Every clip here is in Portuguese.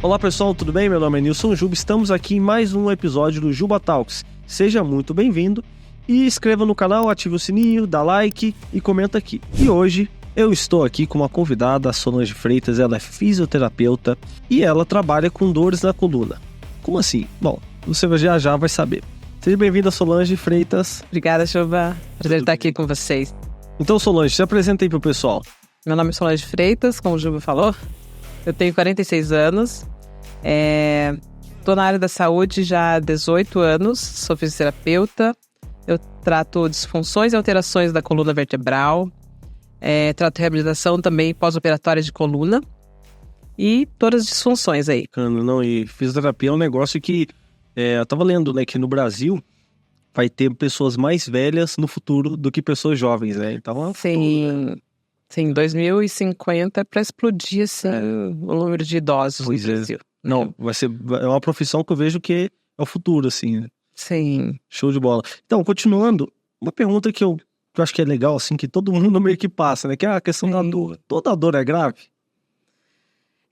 Olá pessoal, tudo bem? Meu nome é Nilson Juba, estamos aqui em mais um episódio do Juba Talks. Seja muito bem-vindo e inscreva no canal, ative o sininho, dá like e comenta aqui. E hoje eu estou aqui com uma convidada, a Solange Freitas, ela é fisioterapeuta e ela trabalha com dores na coluna. Como assim? Bom, você já vai saber. Seja bem-vinda, Solange Freitas. Obrigada, Juba. Prazer estar aqui com vocês. Então, Solange, se apresenta aí pro pessoal. Meu nome é Solange Freitas, como o Juba falou. Eu tenho 46 anos. Estou na área da saúde já há 18 anos. Sou fisioterapeuta. Eu trato disfunções e alterações da coluna vertebral. Trato reabilitação também pós-operatória de coluna. E todas as disfunções aí. Não, e fisioterapia é um negócio que... eu tava lendo, né, que no Brasil vai ter pessoas mais velhas no futuro do que pessoas jovens, né? Então, Sim, 2050 é para explodir assim, o número de idosos no Brasil. Não, é uma profissão que eu vejo que é o futuro, assim, né? Sim. Show de bola. Então, continuando, uma pergunta que eu acho que é legal, assim, que todo mundo meio que passa, né? Que é a questão da dor. Toda dor é grave?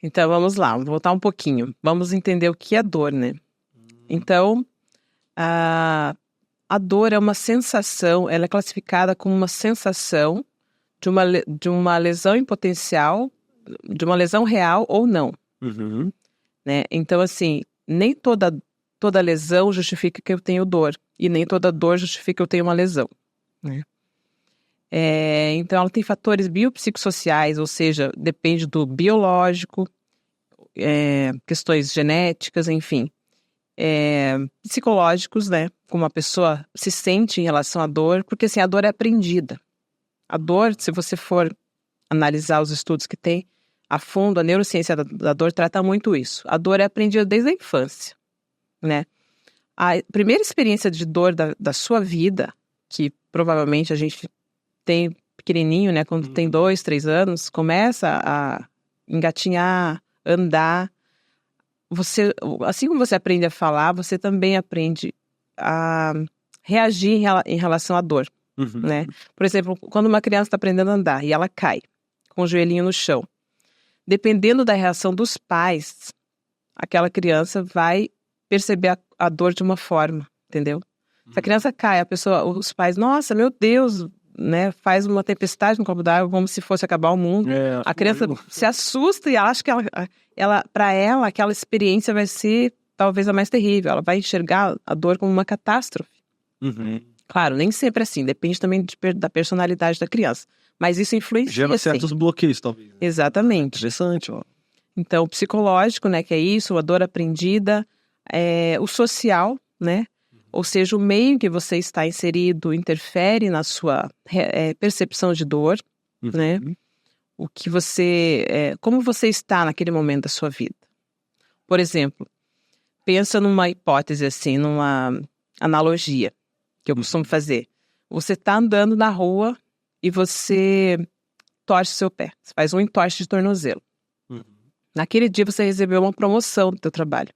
Então, vamos lá, vou voltar um pouquinho. Vamos entender o que é dor, né? Então, a dor é uma sensação, ela é classificada como uma sensação de uma lesão em potencial, de uma lesão real ou não. Uhum. Né? Então, assim, nem toda lesão justifica que eu tenho dor. E nem toda dor justifica que eu tenho uma lesão. Né? Então, ela tem fatores biopsicossociais, ou seja, depende do biológico, questões genéticas, enfim. Psicológicos, né? Como a pessoa se sente em relação à dor, porque assim, a dor é aprendida. A dor, se você for analisar os estudos que tem a fundo, a neurociência da dor trata muito isso. A dor é aprendida desde a infância, né? A primeira experiência de dor da sua vida, que provavelmente a gente tem pequenininho, né? Quando tem 2, 3 anos, começa a engatinhar, andar. Assim como você aprende a falar, você também aprende a reagir em relação à dor, né? Por exemplo, quando uma criança está aprendendo a andar e ela cai com o joelhinho no chão, dependendo da reação dos pais, aquela criança vai perceber a dor de uma forma, entendeu? Se a criança cai, os pais, nossa, meu Deus, né? Faz uma tempestade no copo d'água como se fosse acabar o mundo. A criança se assusta e acha que para ela, aquela experiência vai ser talvez a mais terrível. Ela vai enxergar a dor como uma catástrofe. Claro, nem sempre assim. Depende também da personalidade da criança. Mas isso influencia, gera certos bloqueios, talvez. Exatamente. Interessante, ó. Então, o psicológico, né, que é isso, a dor aprendida, o social, né? Ou seja, o meio em que você está inserido interfere na sua percepção de dor, né? O que como você está naquele momento da sua vida. Por exemplo, pensa numa hipótese assim, numa analogia que eu costumo fazer. Você está andando na rua e você torce seu pé. Você faz um entorse de tornozelo. Naquele dia você recebeu uma promoção do seu trabalho.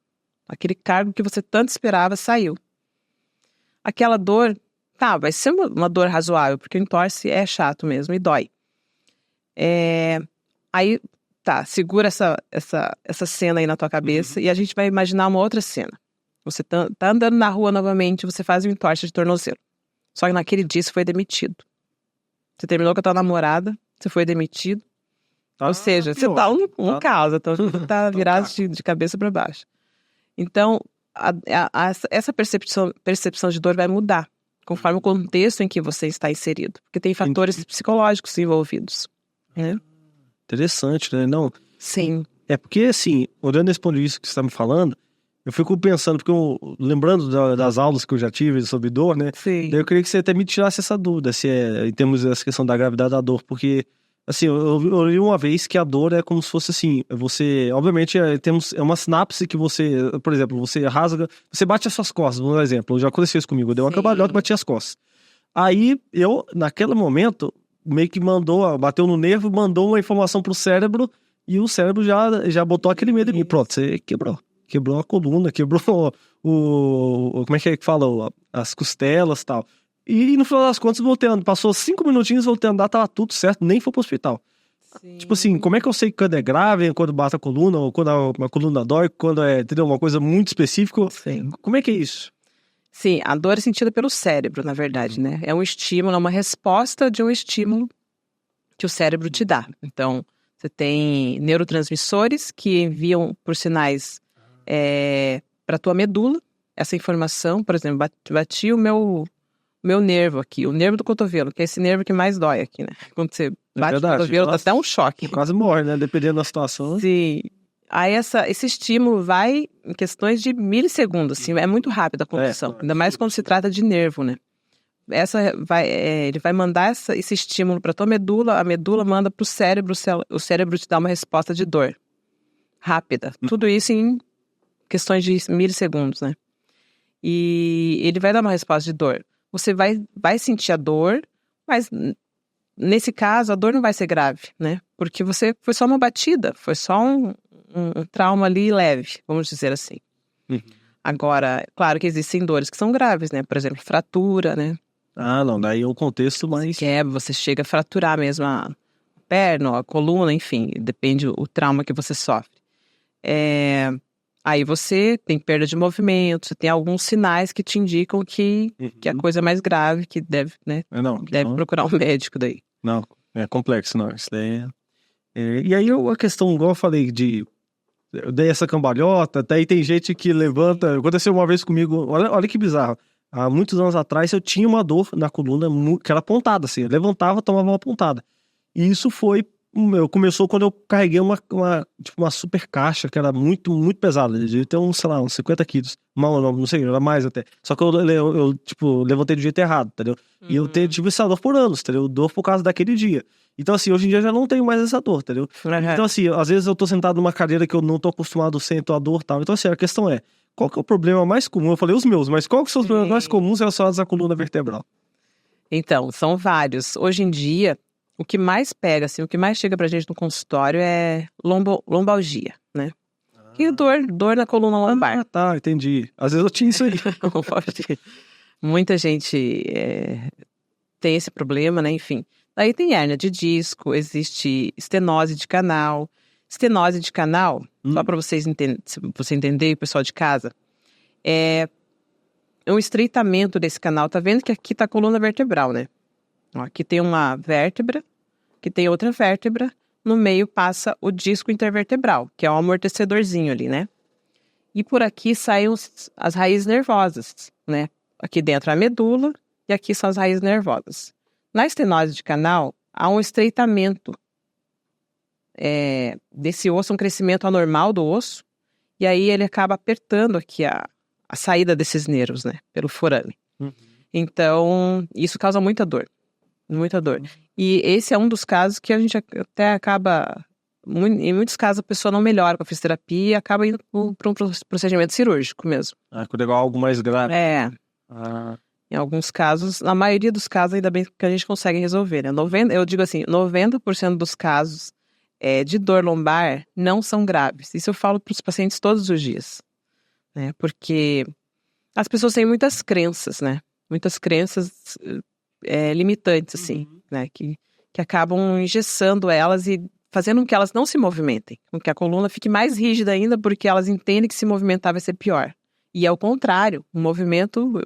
Aquele cargo que você tanto esperava saiu. Aquela dor, vai ser uma dor razoável, porque o entorse é chato mesmo e dói. Aí, segura essa cena aí na tua cabeça e a gente vai imaginar uma outra cena. Você tá andando na rua novamente, você faz um entorse de tornozelo. Só que naquele dia você foi demitido. Você terminou com a tua namorada, você foi demitido. Ou seja, você tá um caos, então você tá virado de cabeça para baixo. Então, essa percepção de dor vai mudar conforme o contexto em que você está inserido. Porque tem fatores psicológicos envolvidos. Né? Interessante, né? Não. Sim. Porque, assim, olhando esse ponto de vista que você está me falando, eu fico pensando, porque lembrando das aulas que eu já tive sobre dor, né? Sim. Daí eu queria que você até me tirasse essa dúvida, se em termos dessa questão da gravidade da dor, porque, assim, eu li uma vez que a dor é como se fosse assim, obviamente, é uma sinapse que você, por exemplo, você rasga, você bate as suas costas, vamos dar um exemplo, já aconteceu isso comigo, eu dei uma cambalhota e bati as costas. Aí, naquele momento, meio que bateu no nervo, mandou uma informação pro cérebro, e o cérebro já botou aquele medo em mim. Pronto, você quebrou a coluna, quebrou como é que fala? As costelas e tal. E no final das contas, passou 5 minutinhos, voltei a andar, tava tudo certo, nem foi pro hospital. Sim. Tipo assim, como é que eu sei quando é grave, quando bate a coluna, ou quando a coluna dói, quando é, entendeu? Uma coisa muito específica. Sim. Como é que é isso? Sim, a dor é sentida pelo cérebro, na verdade, né? É um estímulo, é uma resposta de um estímulo que o cérebro te dá. Então, você tem neurotransmissores que enviam por sinais para a tua medula essa informação. Por exemplo, bati o meu nervo aqui, o nervo do cotovelo, que é esse nervo que mais dói aqui, né? Quando você bate o cotovelo, dá até um choque. Quase morre, né? Dependendo da situação. Sim. Aí esse estímulo vai em questões de milissegundos, assim, é muito rápida a condução, ainda mais quando se trata de nervo, né? Ele vai mandar esse estímulo para tua medula, a medula manda para o cérebro te dá uma resposta de dor rápida. Tudo isso em questões de milissegundos, né? E ele vai dar uma resposta de dor. Você vai sentir a dor, mas nesse caso a dor não vai ser grave, né? Porque foi só uma batida, foi só um trauma ali leve, vamos dizer assim. Agora, claro que existem dores que são graves, né? Por exemplo, fratura, né? Ah, não, daí é um contexto mais... Você chega a fraturar mesmo a perna, a coluna, enfim, depende do trauma que você sofre. Aí você tem perda de movimento, você tem alguns sinais que te indicam que a coisa é mais grave, que deve, né? Deve procurar um médico daí. Não, é complexo, não. Isso daí e aí a questão, igual eu falei, eu dei essa cambalhota, até aí tem gente que levanta. Aconteceu uma vez comigo, olha que bizarro. Há muitos anos atrás eu tinha uma dor na coluna que era pontada, assim. Eu levantava, tomava uma pontada. E isso começou quando eu carreguei uma super caixa que era muito, muito pesada. Devia ter uns 50 quilos. Não sei, era mais até. Só que eu levantei do jeito errado, entendeu? E eu tive essa dor por anos, entendeu? Dor por causa daquele dia. Então, assim, hoje em dia eu já não tenho mais essa dor, entendeu? Então, assim, às vezes eu tô sentado numa cadeira que eu não tô acostumado, sento a dor e tal. Então, assim, a questão é, qual que é o problema mais comum? Eu falei os meus, mas qual que são os problemas mais comuns relacionados à coluna vertebral? Então, são vários. Hoje em dia, o que mais pega, assim, o que mais chega pra gente no consultório é lombalgia, né? E dor na coluna lombar. Ah, tá, entendi. Às vezes eu tinha isso aí. Muita gente tem esse problema, né? Enfim. Daí tem hérnia de disco, existe estenose de canal. Estenose de canal, só para você entender, o pessoal de casa, é um estreitamento desse canal. Tá vendo que aqui tá a coluna vertebral, né? Ó, aqui tem uma vértebra, aqui tem outra vértebra, no meio passa o disco intervertebral, que é um amortecedorzinho ali, né? E por aqui saem as raízes nervosas, né? Aqui dentro a medula e aqui são as raízes nervosas. Na estenose de canal, há um estreitamento desse osso, um crescimento anormal do osso, e aí ele acaba apertando aqui a saída desses nervos, né? Pelo forame. Então, isso causa muita dor. Muita dor. E esse é um dos casos que a gente até acaba... Em muitos casos, a pessoa não melhora com a fisioterapia e acaba indo para um procedimento cirúrgico mesmo. Quando é algo mais grave. Em alguns casos, na maioria dos casos, ainda bem que a gente consegue resolver, né? Eu digo assim, 90% dos casos de dor lombar não são graves. Isso eu falo para os pacientes todos os dias, né? Porque as pessoas têm muitas crenças, né? Muitas crenças limitantes, assim, né? Que acabam engessando elas e fazendo com que elas não se movimentem, com que a coluna fique mais rígida ainda, porque elas entendem que se movimentar vai ser pior. E é o contrário, o movimento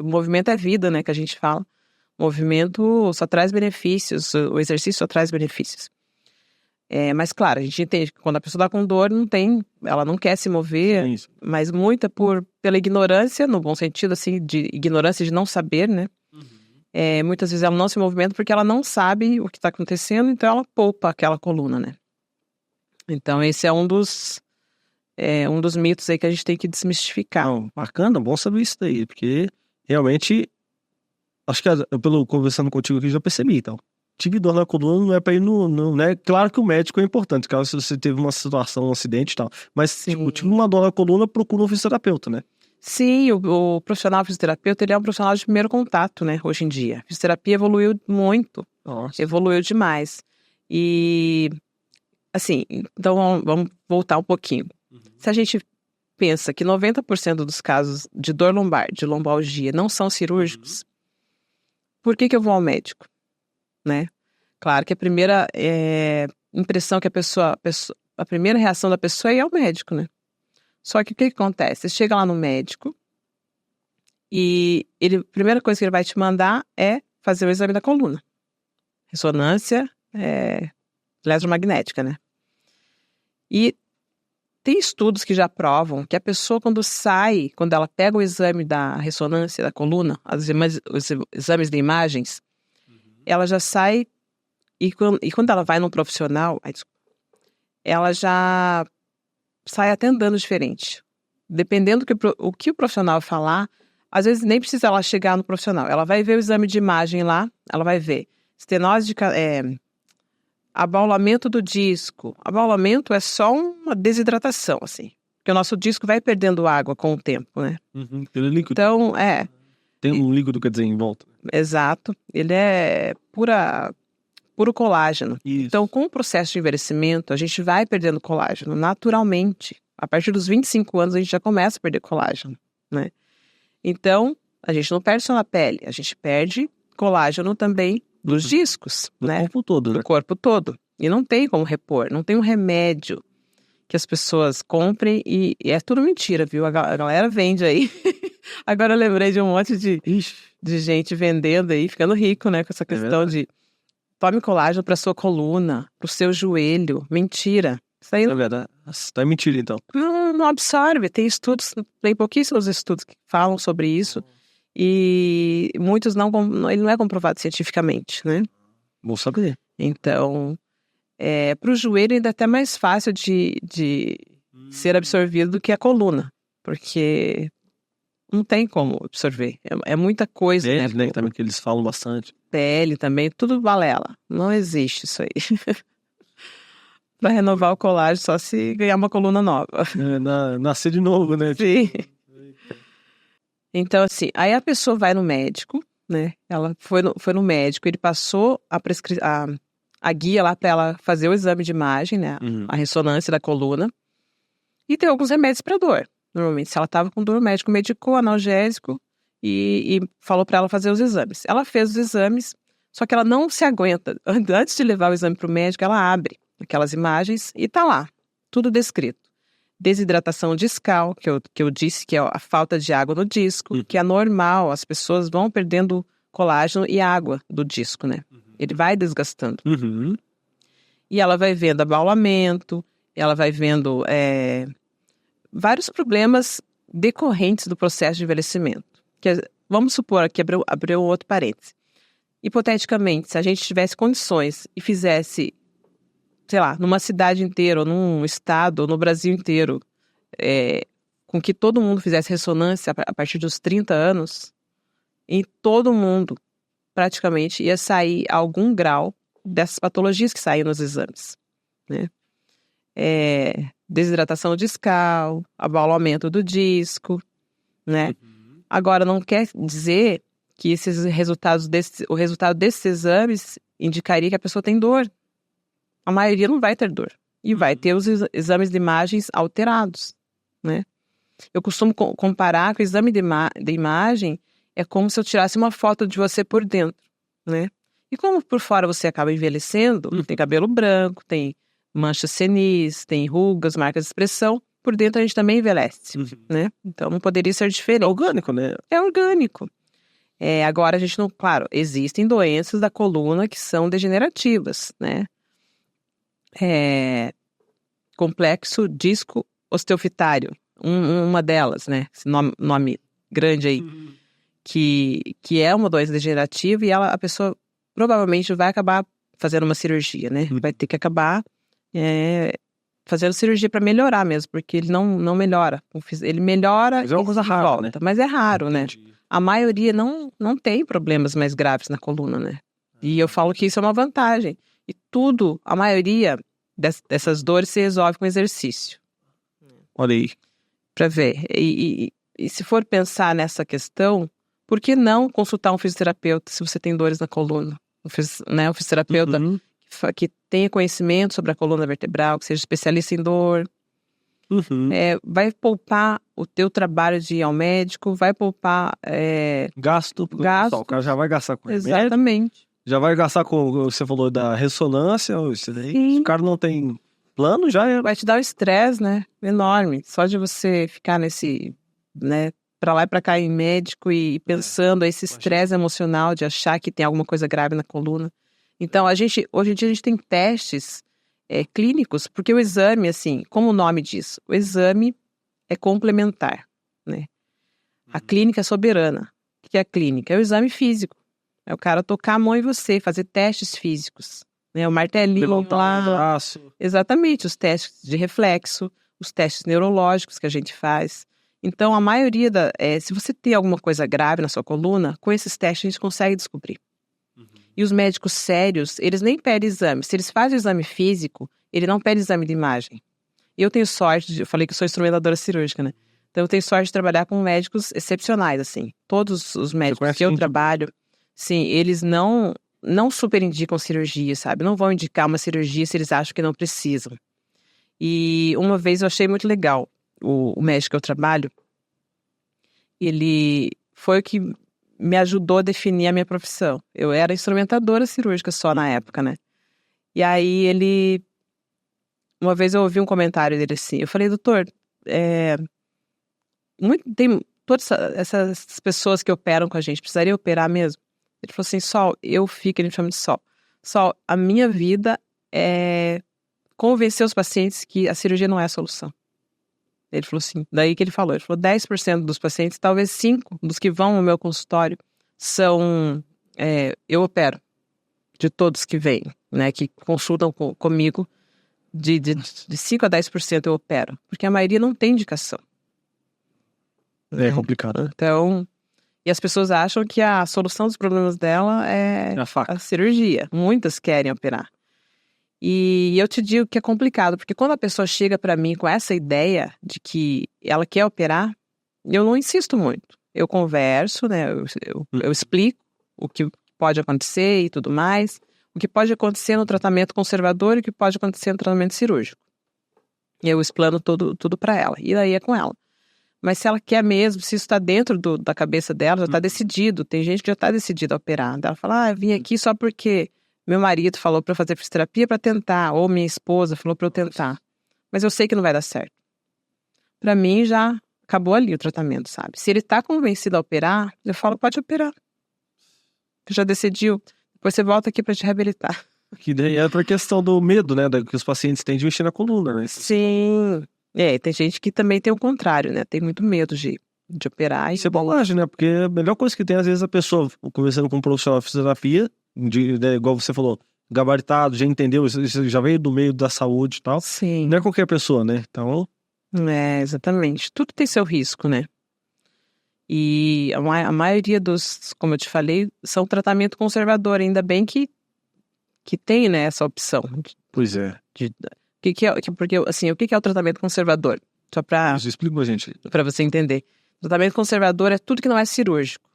é vida, né, que a gente fala. O movimento só traz benefícios, o exercício só traz benefícios. Mas claro, a gente entende que quando a pessoa está com dor, ela não quer se mover, mas muita pela ignorância, no bom sentido, assim, de ignorância de não saber, né? Muitas vezes ela não se movimenta porque ela não sabe o que está acontecendo, então ela poupa aquela coluna, né? Então esse é um dos mitos aí que a gente tem que desmistificar. Bacana, bom saber isso daí, porque realmente, acho que pelo conversando contigo aqui, já percebi, então. Tive dor na coluna, não é pra ir né? Claro que o médico é importante, caso você teve uma situação, um acidente e tal. Mas, tipo, tive uma dor na coluna, procura um fisioterapeuta, né? Sim, o profissional fisioterapeuta, ele é um profissional de primeiro contato, né, hoje em dia. A fisioterapia evoluiu muito, evoluiu demais. E, assim, então vamos voltar um pouquinho. Se a gente pensa que 90% dos casos de dor lombar, de lombalgia, não são cirúrgicos, por que eu vou ao médico? Né? Claro que a primeira impressão que a primeira reação da pessoa é ir ao médico, né? Só que o que acontece? Você chega lá no médico e a primeira coisa que ele vai te mandar é fazer o exame da coluna. Ressonância eletromagnética, né? E tem estudos que já provam que a pessoa quando ela pega o exame da ressonância da coluna, os exames de imagens, ela já sai, e quando ela vai num profissional, ela já sai até andando diferente. Dependendo do que o profissional falar, às vezes nem precisa ela chegar no profissional. Ela vai ver o exame de imagem lá, ela vai ver estenose abaulamento do disco. Abaulamento é só uma desidratação, assim. Porque o nosso disco vai perdendo água com o tempo, né? Ele é líquido. Então, Tem um líquido, quer dizer, em volta. Exato. Ele é puro colágeno. Isso. Então, com o processo de envelhecimento, a gente vai perdendo colágeno naturalmente. A partir dos 25 anos, a gente já começa a perder colágeno, né? Então, a gente não perde só na pele, a gente perde colágeno também dos discos, né? Corpo todo, né? Do corpo todo. E não tem como repor, não tem um remédio que as pessoas comprem e é tudo mentira, viu? A galera vende aí. Agora eu lembrei de um monte de gente vendendo aí, ficando rico, né? Com essa questão de tome colágeno para sua coluna, para o seu joelho. Mentira. Isso aí É verdade. Tá mentira, então. não absorve. Tem estudos, tem pouquíssimos estudos que falam sobre isso. E muitos ele não é comprovado cientificamente, né? Vou saber. Então, para o joelho ainda é até mais fácil de ser absorvido do que a coluna, porque não tem como absorver. É muita coisa, Pele, né? Também que eles falam bastante. Pele também, tudo balela. Não existe isso aí. Para renovar o colágeno, só se ganhar uma coluna nova. Nascer de novo, né? Sim. Então, assim, aí a pessoa vai no médico, né? Ela foi no médico, ele passou a guia lá para ela fazer o exame de imagem, né? A ressonância da coluna. E tem alguns remédios para dor. Normalmente, se ela estava com dor, o médico medicou, analgésico, e falou para ela fazer os exames. Ela fez os exames, só que ela não se aguenta. Antes de levar o exame para o médico, ela abre aquelas imagens e tá lá, tudo descrito. Desidratação discal, que eu disse que é a falta de água no disco, que é normal, as pessoas vão perdendo colágeno e água do disco, né? Ele vai desgastando. E ela vai vendo abaulamento, ela vai vendo vários problemas decorrentes do processo de envelhecimento. Vamos supor aqui, abriu outro parêntese. Hipoteticamente, se a gente tivesse condições e fizesse, sei lá, numa cidade inteira, ou num estado, ou no Brasil inteiro, com que todo mundo fizesse ressonância a partir dos 30 anos, em todo mundo, praticamente, ia sair algum grau dessas patologias que saem nos exames, né? Desidratação discal, abaulamento do disco, né? Agora, não quer dizer que o resultado desses exames indicaria que a pessoa tem dor. A maioria não vai ter dor. E vai ter os exames de imagens alterados, né? Eu costumo comparar que o exame de imagem é como se eu tirasse uma foto de você por dentro, né? E como por fora você acaba envelhecendo, tem cabelo branco, tem manchas senis, tem rugas, marcas de expressão, por dentro a gente também envelhece, né? Então não poderia ser diferente. É orgânico, né? É orgânico. Agora a gente não... Claro, existem doenças da coluna que são degenerativas, né? Complexo disco osteofitário, uma delas, né? Esse nome grande aí, que é uma doença degenerativa e a pessoa provavelmente vai acabar fazendo uma cirurgia, né? Vai ter que acabar fazendo cirurgia para melhorar mesmo, porque ele não melhora. Ele melhora mas é uma coisa rara, volta, né? mas é raro, né? Entendi. A maioria não tem problemas mais graves na coluna, né? E eu falo que isso é uma vantagem. E tudo, a maioria dessas dores se resolve com exercício. Olha aí. Para ver. E se for pensar nessa questão, por que não consultar um fisioterapeuta se você tem dores na coluna? Um fisioterapeuta que tenha conhecimento sobre a coluna vertebral, que seja especialista em dor. Vai poupar o teu trabalho de ir ao médico, vai poupar... Gasto. O cara já vai gastar com remédio. Exatamente. Já vai gastar com o que você falou da ressonância, isso daí. Sim. Se o cara não tem plano, já é. Vai te dar um estresse, né? Enorme. Só de você ficar nesse, né, pra lá e pra cá em médico e pensando esse estresse emocional de achar que tem alguma coisa grave na coluna. Então, hoje em dia a gente tem testes clínicos, porque o exame, assim, como o nome diz, o exame é complementar, né? A clínica é soberana. O que é a clínica? É o exame físico. É o cara tocar a mão em você, fazer testes físicos. Né? O martelinho lá. Braço. Exatamente, os testes de reflexo, os testes neurológicos que a gente faz. Então, a maioria se você tem alguma coisa grave na sua coluna, com esses testes a gente consegue descobrir. E os médicos sérios, eles nem pedem exame. Se eles fazem o exame físico, ele não pede exame de imagem. Eu tenho sorte, eu falei que eu sou instrumentadora cirúrgica, né? Então, eu tenho sorte de trabalhar com médicos excepcionais, assim. Todos os médicos que eu trabalho, sim, eles não super indicam cirurgia, sabe? Não vão indicar uma cirurgia se eles acham que não precisam. E uma vez eu achei muito legal, o médico que eu trabalho, ele foi o que me ajudou a definir a minha profissão. Eu era instrumentadora cirúrgica só na época, né? E aí uma vez eu ouvi um comentário dele assim, eu falei, doutor, tem todas essas pessoas que operam com a gente, precisaria operar mesmo? Ele falou assim, Sol, ele me chama de Sol. Sol, a minha vida é convencer os pacientes que a cirurgia não é a solução. Ele falou assim, daí que ele falou 10% dos pacientes, talvez 5% dos que vão ao meu consultório eu opero, de todos que vêm, né, que consultam comigo, de 5% a 10% eu opero, porque a maioria não tem indicação. É complicado, né? Então, e as pessoas acham que a solução dos problemas dela é a cirurgia. Muitas querem operar. E eu te digo que é complicado, porque quando a pessoa chega para mim com essa ideia de que ela quer operar, eu não insisto muito. Eu converso, né? Eu explico o que pode acontecer e tudo mais, o que pode acontecer no tratamento conservador e o que pode acontecer no tratamento cirúrgico. E eu explano tudo para ela. E daí é com ela. Mas se ela quer mesmo, se isso está dentro da cabeça dela, já está decidido. Tem gente que já está decidida a operar. Ela fala, eu vim aqui só porque meu marido falou para eu fazer fisioterapia para tentar, ou minha esposa falou para eu tentar. Mas eu sei que não vai dar certo. Para mim, já acabou ali o tratamento, sabe? Se ele está convencido a operar, eu falo, pode operar. Você já decidiu. Depois você volta aqui para te reabilitar. Que daí é por questão do medo, né? Que os pacientes têm de mexer na coluna, né? Sim. Tem gente que também tem o contrário, né? Tem muito medo de operar. Isso é bolagem, né? Porque a melhor coisa que tem, às vezes, a pessoa conversando com um profissional de fisioterapia, igual você falou, gabaritado, já entendeu, isso já veio do meio da saúde e tal. Sim. Não é qualquer pessoa, né? Então... exatamente. Tudo tem seu risco, né? E a maioria dos, como eu te falei, são tratamento conservador. Ainda bem que tem, né, essa opção. Pois é. Porque, assim, o que é o tratamento conservador? Só para... Isso explica pra gente. Para você entender. O tratamento conservador é tudo que não é cirúrgico.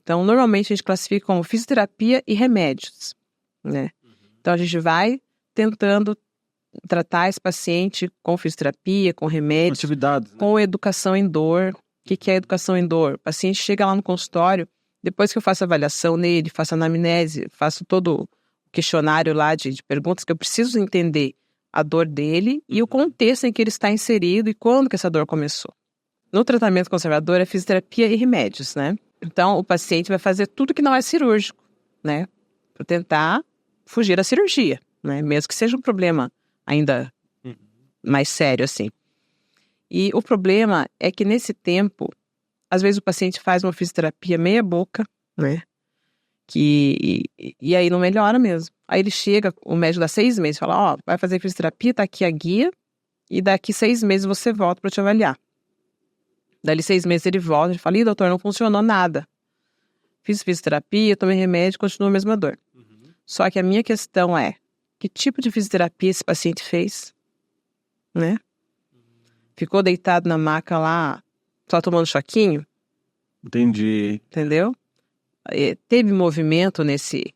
Então, normalmente a gente classifica como fisioterapia e remédios, né? Então, a gente vai tentando tratar esse paciente com fisioterapia, com remédios, atividades, né? Com educação em dor. O que é educação em dor? O paciente chega lá no consultório, depois que eu faço a avaliação nele, faço a anamnese, faço todo o questionário lá de perguntas que eu preciso entender a dor dele e o contexto em que ele está inserido e quando que essa dor começou. No tratamento conservador é fisioterapia e remédios, né? Então, o paciente vai fazer tudo que não é cirúrgico, né? Para tentar fugir da cirurgia, né? Mesmo que seja um problema ainda mais sério, assim. E o problema é que nesse tempo, às vezes o paciente faz uma fisioterapia meia boca, né? E aí não melhora mesmo. Aí ele chega, o médico dá 6 meses, fala, vai fazer fisioterapia, tá aqui a guia, e daqui 6 meses você volta para te avaliar. Dali 6 meses ele volta e fala, doutor, não funcionou nada. Fiz fisioterapia, tomei remédio, continua a mesma dor. Só que a minha questão é, que tipo de fisioterapia esse paciente fez? Né? Ficou deitado na maca lá, só tomando choquinho? Entendi. Entendeu? Teve movimento nesse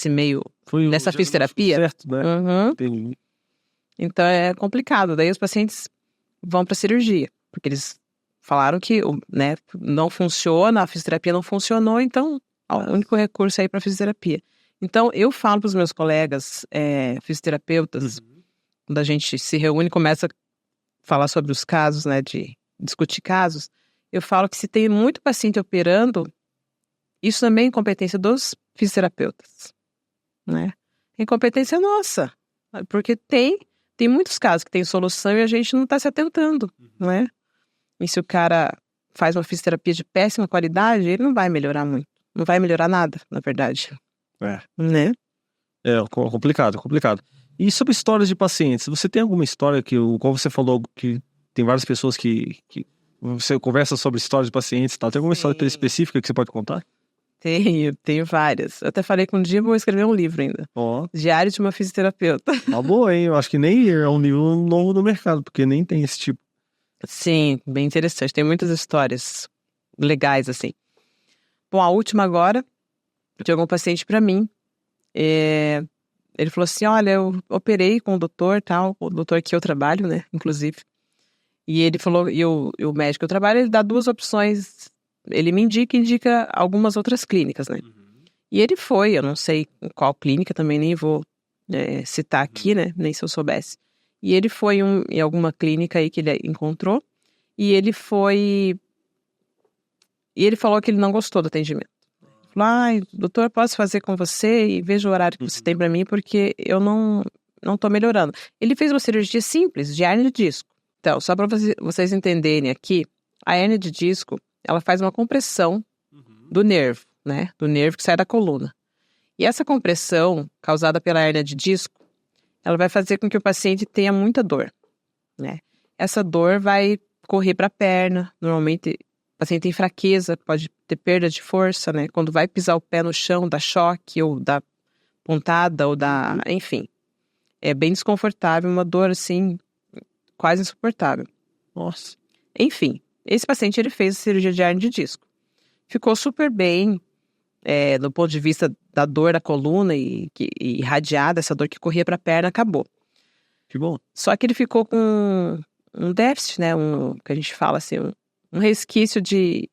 meio, nessa fisioterapia? Certo, né? Entendi. Então é complicado. Daí os pacientes vão para cirurgia, porque eles falaram que, né, não funciona, a fisioterapia não funcionou, então o único recurso é ir para fisioterapia. Então, eu falo para os meus colegas fisioterapeutas, quando a gente se reúne e começa a falar sobre os casos, né, de discutir casos, eu falo que se tem muito paciente operando, isso também é incompetência dos fisioterapeutas, né? É incompetência nossa, porque tem muitos casos que tem solução e a gente não está se atentando, né? E se o cara faz uma fisioterapia de péssima qualidade, ele não vai melhorar muito. Não vai melhorar nada, na verdade. Né? Complicado. E sobre histórias de pacientes, você tem alguma história como você falou, que tem várias pessoas que você conversa sobre histórias de pacientes e tal, tem alguma história específica que você pode contar? Tenho várias. Eu até falei que um dia eu vou escrever um livro ainda. Diário de uma fisioterapeuta. Tá boa, hein? Eu acho que nem é um livro novo no mercado, porque nem tem esse tipo. Sim, bem interessante. Tem muitas histórias legais, assim. Bom, a última agora, chegou um paciente pra mim. Ele falou assim, olha, eu operei com o doutor, tal, o doutor que eu trabalho, né, inclusive. E ele falou, e o médico que eu trabalho, ele dá 2 opções. Ele me indica algumas outras clínicas, né? E ele foi, eu não sei qual clínica, também nem vou citar aqui, né? Nem se eu soubesse. E ele foi em alguma clínica aí que ele encontrou. E ele falou que ele não gostou do atendimento. Falou, doutor, posso fazer com você? E veja o horário que você tem pra mim, porque eu não tô melhorando. Ele fez uma cirurgia simples, de hérnia de disco. Então, só para vocês entenderem aqui, a hérnia de disco, ela faz uma compressão do nervo, né? Do nervo que sai da coluna. E essa compressão, causada pela hérnia de disco, ela vai fazer com que o paciente tenha muita dor, né? Essa dor vai correr para a perna. Normalmente, o paciente tem fraqueza, pode ter perda de força, né? Quando vai pisar o pé no chão, dá choque, ou dá pontada, ou dá... Enfim, é bem desconfortável, uma dor, assim, quase insuportável. Nossa. Enfim, esse paciente, ele fez a cirurgia de hérnia de disco. Ficou super bem, do ponto de vista da dor da coluna e irradiada, essa dor que corria para a perna, acabou. Que bom. Só que ele ficou com um déficit, né? Que a gente fala assim, um resquício de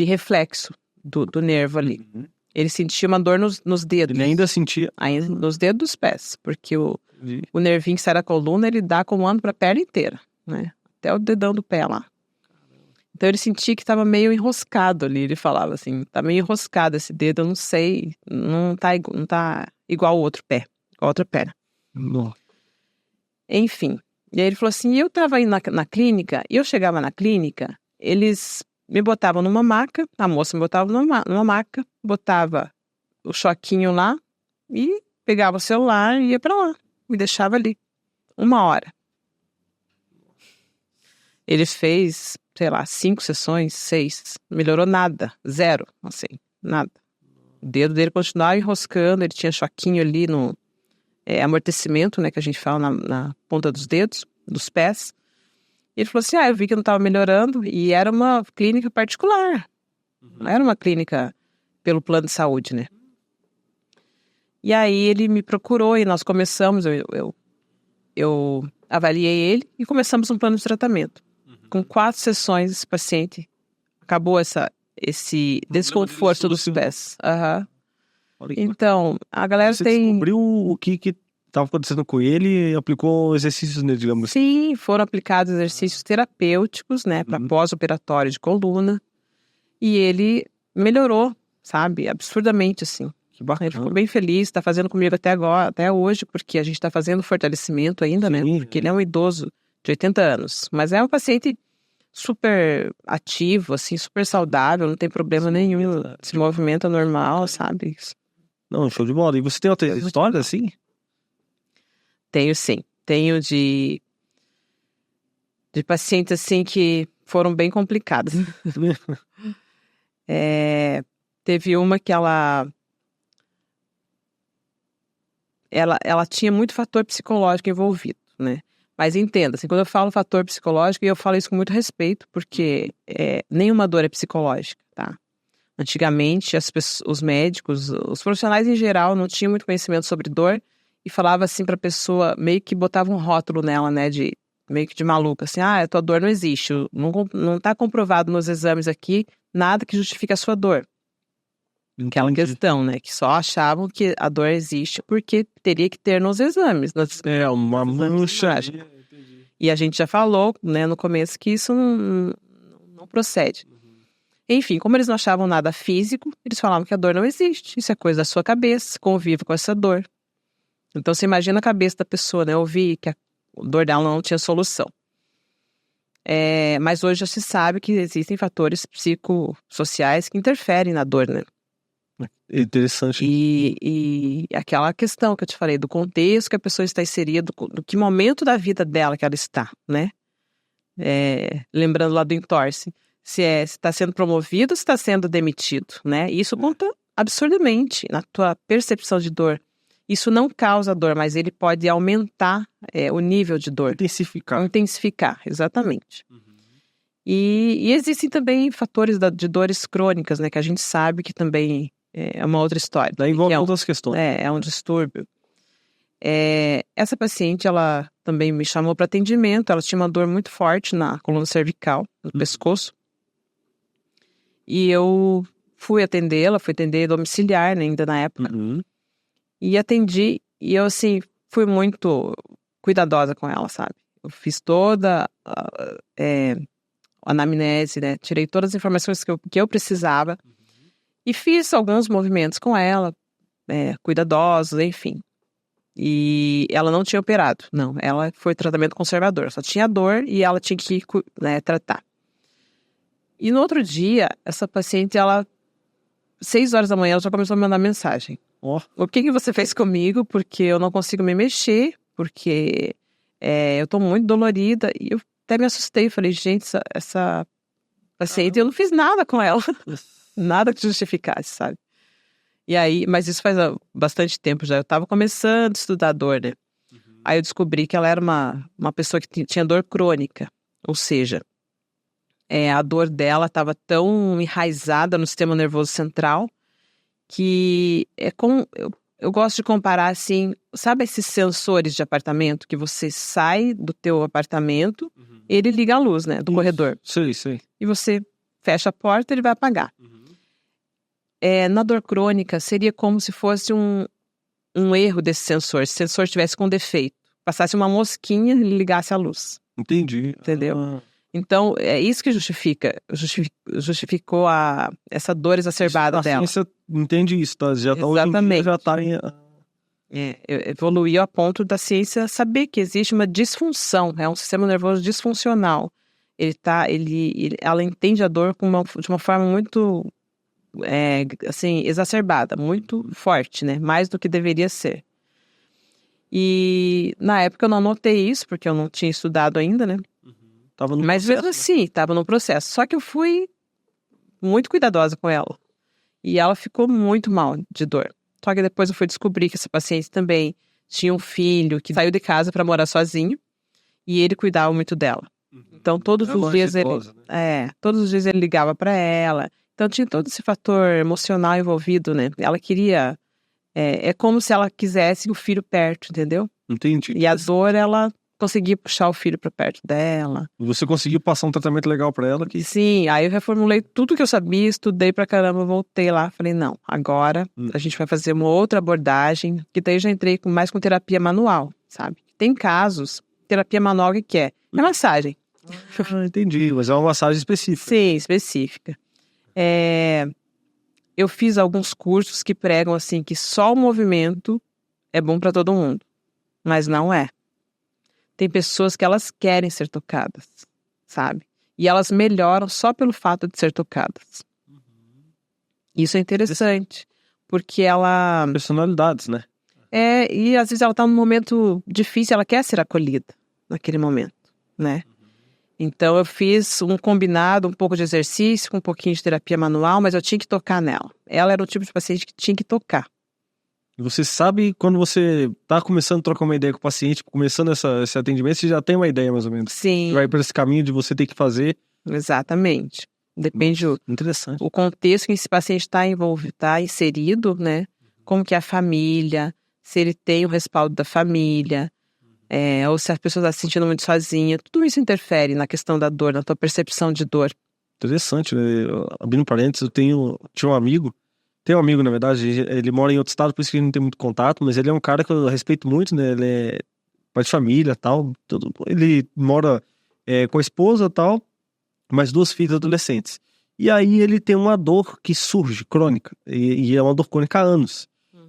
reflexo do nervo ali. Ele sentia uma dor nos dedos. Ele ainda sentia? Ainda nos dedos dos pés, porque o nervinho que sai da coluna, ele dá comando para a perna inteira, né? Até o dedão do pé lá. Então ele sentia que estava meio enroscado ali, ele falava assim, tá meio enroscado esse dedo, eu não sei, não tá igual o outro pé, igual a outra perna. Não. Enfim, e aí ele falou assim, eu tava indo na clínica, e eu chegava na clínica, eles me botavam numa maca, a moça me botava numa maca, botava o choquinho lá, e pegava o celular e ia pra lá, me deixava ali, 1 hora. Ele fez, sei lá, 5 sessões, 6. Melhorou nada. 0, assim, nada. O dedo dele continuava enroscando, ele tinha choquinho ali no amortecimento, né, que a gente fala na ponta dos dedos, dos pés. E ele falou assim, eu vi que não estava melhorando, e era uma clínica particular. Não era uma clínica pelo plano de saúde, né? E aí ele me procurou e nós começamos, eu avaliei ele e começamos um plano de tratamento. Com 4 sessões, esse paciente acabou esse desconforto dos pés. Então, a galera Você descobriu o que estava acontecendo com ele e aplicou exercícios nele, digamos assim. Sim, foram aplicados exercícios terapêuticos, né, para pós-operatório de coluna. E ele melhorou, sabe, absurdamente, assim. Que bacana. Ele ficou bem feliz, está fazendo comigo até agora, até hoje, porque a gente está fazendo fortalecimento ainda, né? Porque ele é um idoso de 80 anos, mas é um paciente super ativo, assim, super saudável, não tem problema nenhum, se movimenta normal, sabe? Não, show de bola. E você tem outra história, assim? Tenho, sim. Tenho de pacientes, assim, que foram bem complicados. Teve uma que ela tinha muito fator psicológico envolvido, né? Mas entenda, assim, quando eu falo fator psicológico, eu falo isso com muito respeito, porque nenhuma dor é psicológica, tá? Antigamente, os médicos, os profissionais em geral, não tinham muito conhecimento sobre dor e falava assim pra pessoa, meio que botava um rótulo nela, né, meio que de maluca, assim, a tua dor não existe, não tá comprovado nos exames aqui nada que justifique a sua dor. Aquela Entendi. questão, né? Que só achavam que a dor existe porque teria que ter nos exames. Uma mancha. Entendi. E a gente já falou, né, no começo que isso não procede. Enfim, como eles não achavam nada físico, eles falavam que a dor não existe. Isso é coisa da sua cabeça, convive com essa dor. Então você imagina a cabeça da pessoa, né? Ouvir que a dor dela não tinha solução. Mas hoje já se sabe que existem fatores psicossociais que interferem na dor, né? Interessante. E aquela questão que eu te falei, do contexto que a pessoa está inserida, do que momento da vida dela que ela está, né? Lembrando lá do entorse, se está sendo promovido ou se está sendo demitido, né? E isso conta absurdamente na tua percepção de dor. Isso não causa dor, mas ele pode aumentar o nível de dor. Intensificar, exatamente. E existem também fatores de dores crônicas, né? Que a gente sabe que também é uma outra história. Daí envolve outras questões. É um distúrbio. Essa paciente, ela também me chamou para atendimento. Ela tinha uma dor muito forte na coluna cervical, no pescoço. E eu fui atendê-la, fui atender domiciliar, né, ainda na época. E atendi, e eu, assim, fui muito cuidadosa com ela, sabe? Eu fiz toda a anamnese, né? Tirei todas as informações que eu precisava. E fiz alguns movimentos com ela, cuidadosos, enfim. E ela não tinha operado, não. Ela foi tratamento conservador, só tinha dor e ela tinha que tratar. E no outro dia, essa paciente, 6 horas da manhã, ela já começou a me mandar mensagem. O que você fez comigo? Porque eu não consigo me mexer, porque eu tô muito dolorida. E eu até me assustei, falei, gente, essa paciente, eu não fiz nada com ela. Nada que justificasse, sabe? E aí, mas isso faz bastante tempo já. Eu tava começando a estudar dor, né? Aí eu descobri que ela era uma pessoa que tinha dor crônica. Ou seja, a dor dela estava tão enraizada no sistema nervoso central que eu gosto de comparar assim, sabe esses sensores de apartamento que você sai do teu apartamento, ele liga a luz, né, do corredor. Sei. E você fecha a porta, ele vai apagar. Na dor crônica, seria como se fosse um erro desse sensor. Se o sensor estivesse com defeito, passasse uma mosquinha e ligasse a luz. Entendi. Entendeu? Então, é isso que justificou essa dor exacerbada dela. A ciência entende isso, tá? Exatamente. Já tá em... Evoluiu a ponto da ciência saber que existe uma disfunção, é um sistema nervoso disfuncional. Ela entende a dor de uma forma muito, assim, exacerbada, muito forte, né? Mais do que deveria ser. E na época eu não notei isso, porque eu não tinha estudado ainda, né? Mas mesmo assim, estava no processo. Só que eu fui muito cuidadosa com ela. E ela ficou muito mal de dor. Só que depois eu fui descobrir que essa paciente também tinha um filho que saiu de casa para morar sozinho. E ele cuidava muito dela. Então todos os dias todos os dias ele ligava para ela. Então tinha todo esse fator emocional envolvido, né? Ela queria... É como se ela quisesse o filho perto, entendeu? Entendi. E a dor, ela... conseguia puxar o filho para perto dela. Você conseguiu passar um tratamento legal para ela? Sim, aí eu reformulei tudo que eu sabia, estudei pra caramba, voltei lá, falei, não, agora a gente vai fazer uma outra abordagem, que daí eu já entrei mais com terapia manual, sabe? Tem casos, terapia manual que é massagem. Entendi, mas é uma massagem específica. Sim, específica. Eu fiz alguns cursos que pregam assim, que só o movimento é bom pra todo mundo, mas não é. Tem pessoas que elas querem ser tocadas, sabe? E elas melhoram só pelo fato de ser tocadas. Isso é interessante, porque ela... Personalidades, né? E às vezes ela tá num momento difícil, ela quer ser acolhida naquele momento, né? Então eu fiz um combinado, um pouco de exercício, com um pouquinho de terapia manual, mas eu tinha que tocar nela. Ela era o tipo de paciente que tinha que tocar. E você sabe, quando você tá começando a trocar uma ideia com o paciente, começando esse atendimento, você já tem uma ideia mais ou menos. Sim. Você vai para esse caminho de você ter que fazer. Exatamente. Depende interessante. O contexto que esse paciente está envolvido, está inserido, né? Como que é a família, se ele tem o respaldo da família, ou se a pessoa está se sentindo muito sozinha. Tudo isso interfere na questão da dor, na tua percepção de dor. Interessante, né? Abrindo parênteses, tinha um amigo Tem um amigo, na verdade, ele mora em outro estado, por isso que ele não tem muito contato, mas ele é um cara que eu respeito muito, né? Ele é pai de família e tal. Ele mora com a esposa e tal, mais 2 filhas adolescentes. E aí ele tem uma dor que surge, crônica. E é uma dor crônica há anos.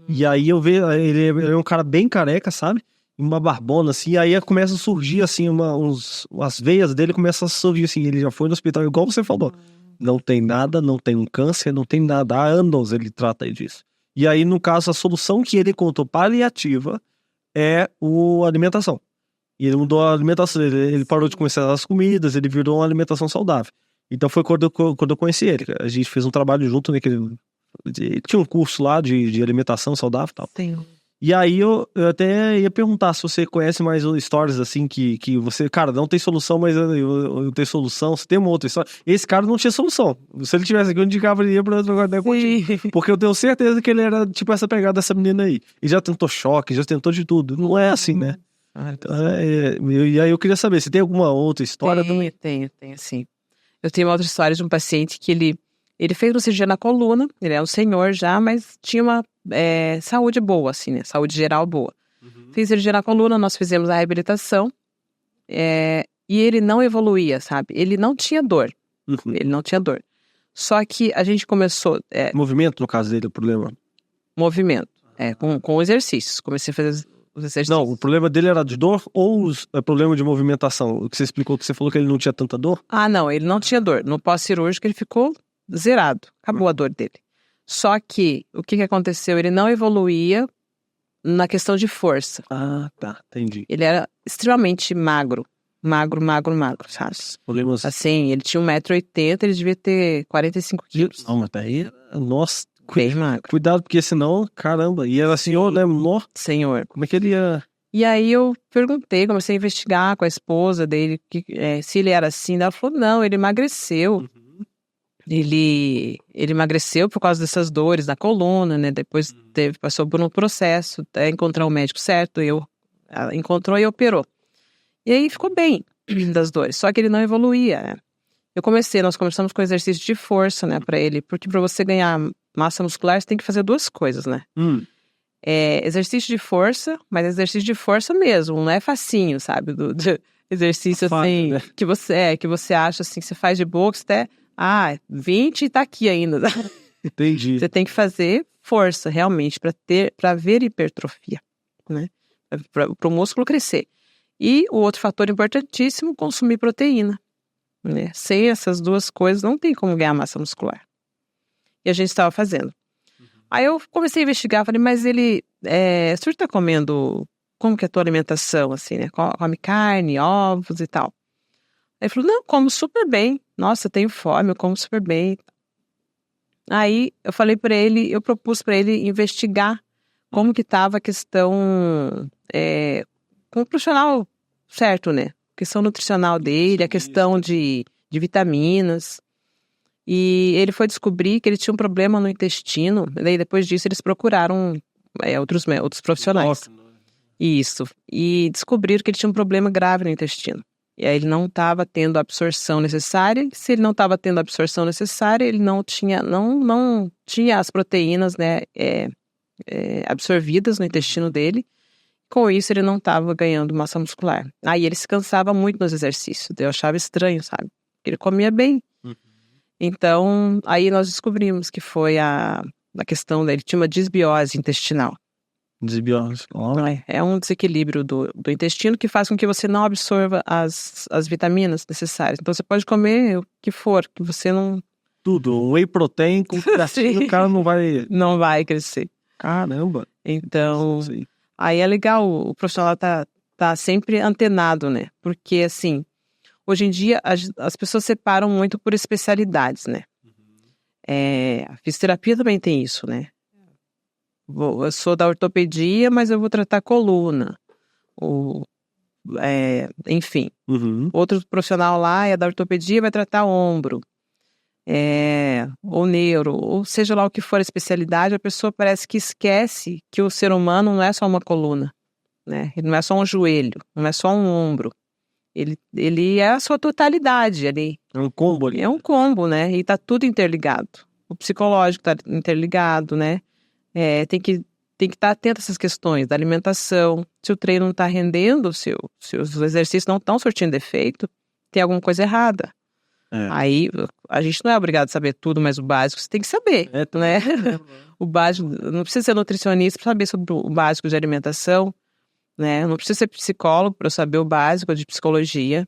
E aí eu vejo, ele é um cara bem careca, sabe? Uma barbona, assim, e aí começa a surgir, assim, as veias dele começam a surgir, assim, ele já foi no hospital, igual você falou. Não tem nada, não tem um câncer, não tem nada. Há anos ele trata disso. E aí, no caso, a solução que ele encontrou paliativa é a alimentação. E ele mudou a alimentação, ele parou de começar as comidas, ele virou uma alimentação saudável. Então foi quando eu conheci ele. A gente fez um trabalho junto, né? Ele tinha um curso lá de alimentação saudável e tal. Sim. E aí eu até ia perguntar se você conhece mais histórias assim que você, cara, não tem solução, mas eu tenho solução. Você tem uma outra história. Esse cara não tinha solução. Se ele tivesse aqui, eu indicava ele pra trocar contigo. Porque eu tenho certeza que ele era tipo essa pegada dessa menina aí. E já tentou choque, já tentou de tudo. Não é assim, né? Então, e aí eu queria saber, se tem alguma outra história? Tenho, sim. Eu tenho uma outra história de um paciente que ele fez uma cirurgia na coluna, ele é um senhor já, mas tinha uma saúde boa, assim, né? Saúde geral boa. Fez cirurgia na coluna, nós fizemos a reabilitação, e ele não evoluía, sabe? Ele não tinha dor. Ele não tinha dor. Só que a gente começou... Movimento, no caso dele, o problema? Movimento, com exercícios. Comecei a fazer os exercícios. Não, o problema dele era de dor ou problema de movimentação? O que você explicou, que você falou que ele não tinha tanta dor? Ah, não, ele não tinha dor. No pós-cirúrgico ele ficou zerado. Acabou a dor dele. Só que, o que aconteceu? Ele não evoluía na questão de força. Ah, tá, entendi. Ele era extremamente magro, sabe? Problemas... Assim, ele tinha 1,80 m, ele devia ter 45 quilos. Não, mas daí, nossa, Bem magro. Cuidado, porque senão, caramba, e era senhor, né? Senhor. Como é que ele ia... E aí eu perguntei, comecei a investigar com a esposa dele, se ele era assim. Ela falou, não, ele emagreceu. Ele emagreceu por causa dessas dores na coluna, né? Depois passou por um processo até encontrar o médico certo. Ela encontrou e operou. E aí ficou bem das dores, só que ele não evoluía, né? Nós começamos com exercício de força, né, pra ele, porque pra você ganhar massa muscular, você tem que fazer 2 coisas, né? Exercício de força, mas exercício de força mesmo, não é facinho, sabe? De exercício assim, né? que você acha assim, que você faz de boxe até, 20 e tá aqui ainda. Entendi. Você tem que fazer força, realmente, pra ver hipertrofia, né? Para o músculo crescer. E o outro fator importantíssimo, consumir proteína, né? Sem essas 2 coisas, não tem como ganhar massa muscular. E a gente estava fazendo. Aí eu comecei a investigar, falei, mas o senhor tá comendo, como que é a tua alimentação, assim, né? Come carne, ovos e tal. Aí ele falou, não, como super bem. Nossa, eu tenho fome, eu como super bem. Aí eu propus para ele investigar como que estava a questão com o profissional certo, né? A questão nutricional dele, a questão de vitaminas. E ele foi descobrir que ele tinha um problema no intestino. Daí depois disso eles procuraram outros profissionais. Isso. E descobriram que ele tinha um problema grave no intestino. E aí ele não estava tendo a absorção necessária. Se ele não estava tendo a absorção necessária, ele não tinha as proteínas, né, absorvidas no intestino dele. Com isso, ele não estava ganhando massa muscular. Aí ele se cansava muito nos exercícios. Eu achava estranho, sabe? Ele comia bem. Então, aí nós descobrimos que foi a questão dele. Tinha uma disbiose intestinal. Desbiose. É um desequilíbrio do intestino que faz com que você não absorva as vitaminas necessárias. Então você pode comer o que for, que você não... Tudo, um whey protein com o cara não vai... Não vai crescer. Caramba. Então, aí é legal, o profissional tá sempre antenado, né? Porque assim, hoje em dia as pessoas separam muito por especialidades, né? A fisioterapia também tem isso, né? Eu sou da ortopedia, mas eu vou tratar coluna. Enfim. Outro profissional lá é da ortopedia, vai tratar ombro. Ou neuro, ou seja lá o que for a especialidade, a pessoa parece que esquece que o ser humano não é só uma coluna, né? Ele não é só um joelho, não é só um ombro. Ele é a sua totalidade ali. É um combo ali. É um combo, né? E tá tudo interligado. o psicológico está interligado, né? Tem que estar atento a essas questões da alimentação. Se o treino não está rendendo, se os exercícios não estão surtindo efeito, tem alguma coisa errada. Aí, a gente não é obrigado a saber tudo, mas o básico você tem que saber, né? O básico, não precisa ser nutricionista para saber sobre o básico de alimentação, né? Não precisa ser psicólogo para saber o básico de psicologia.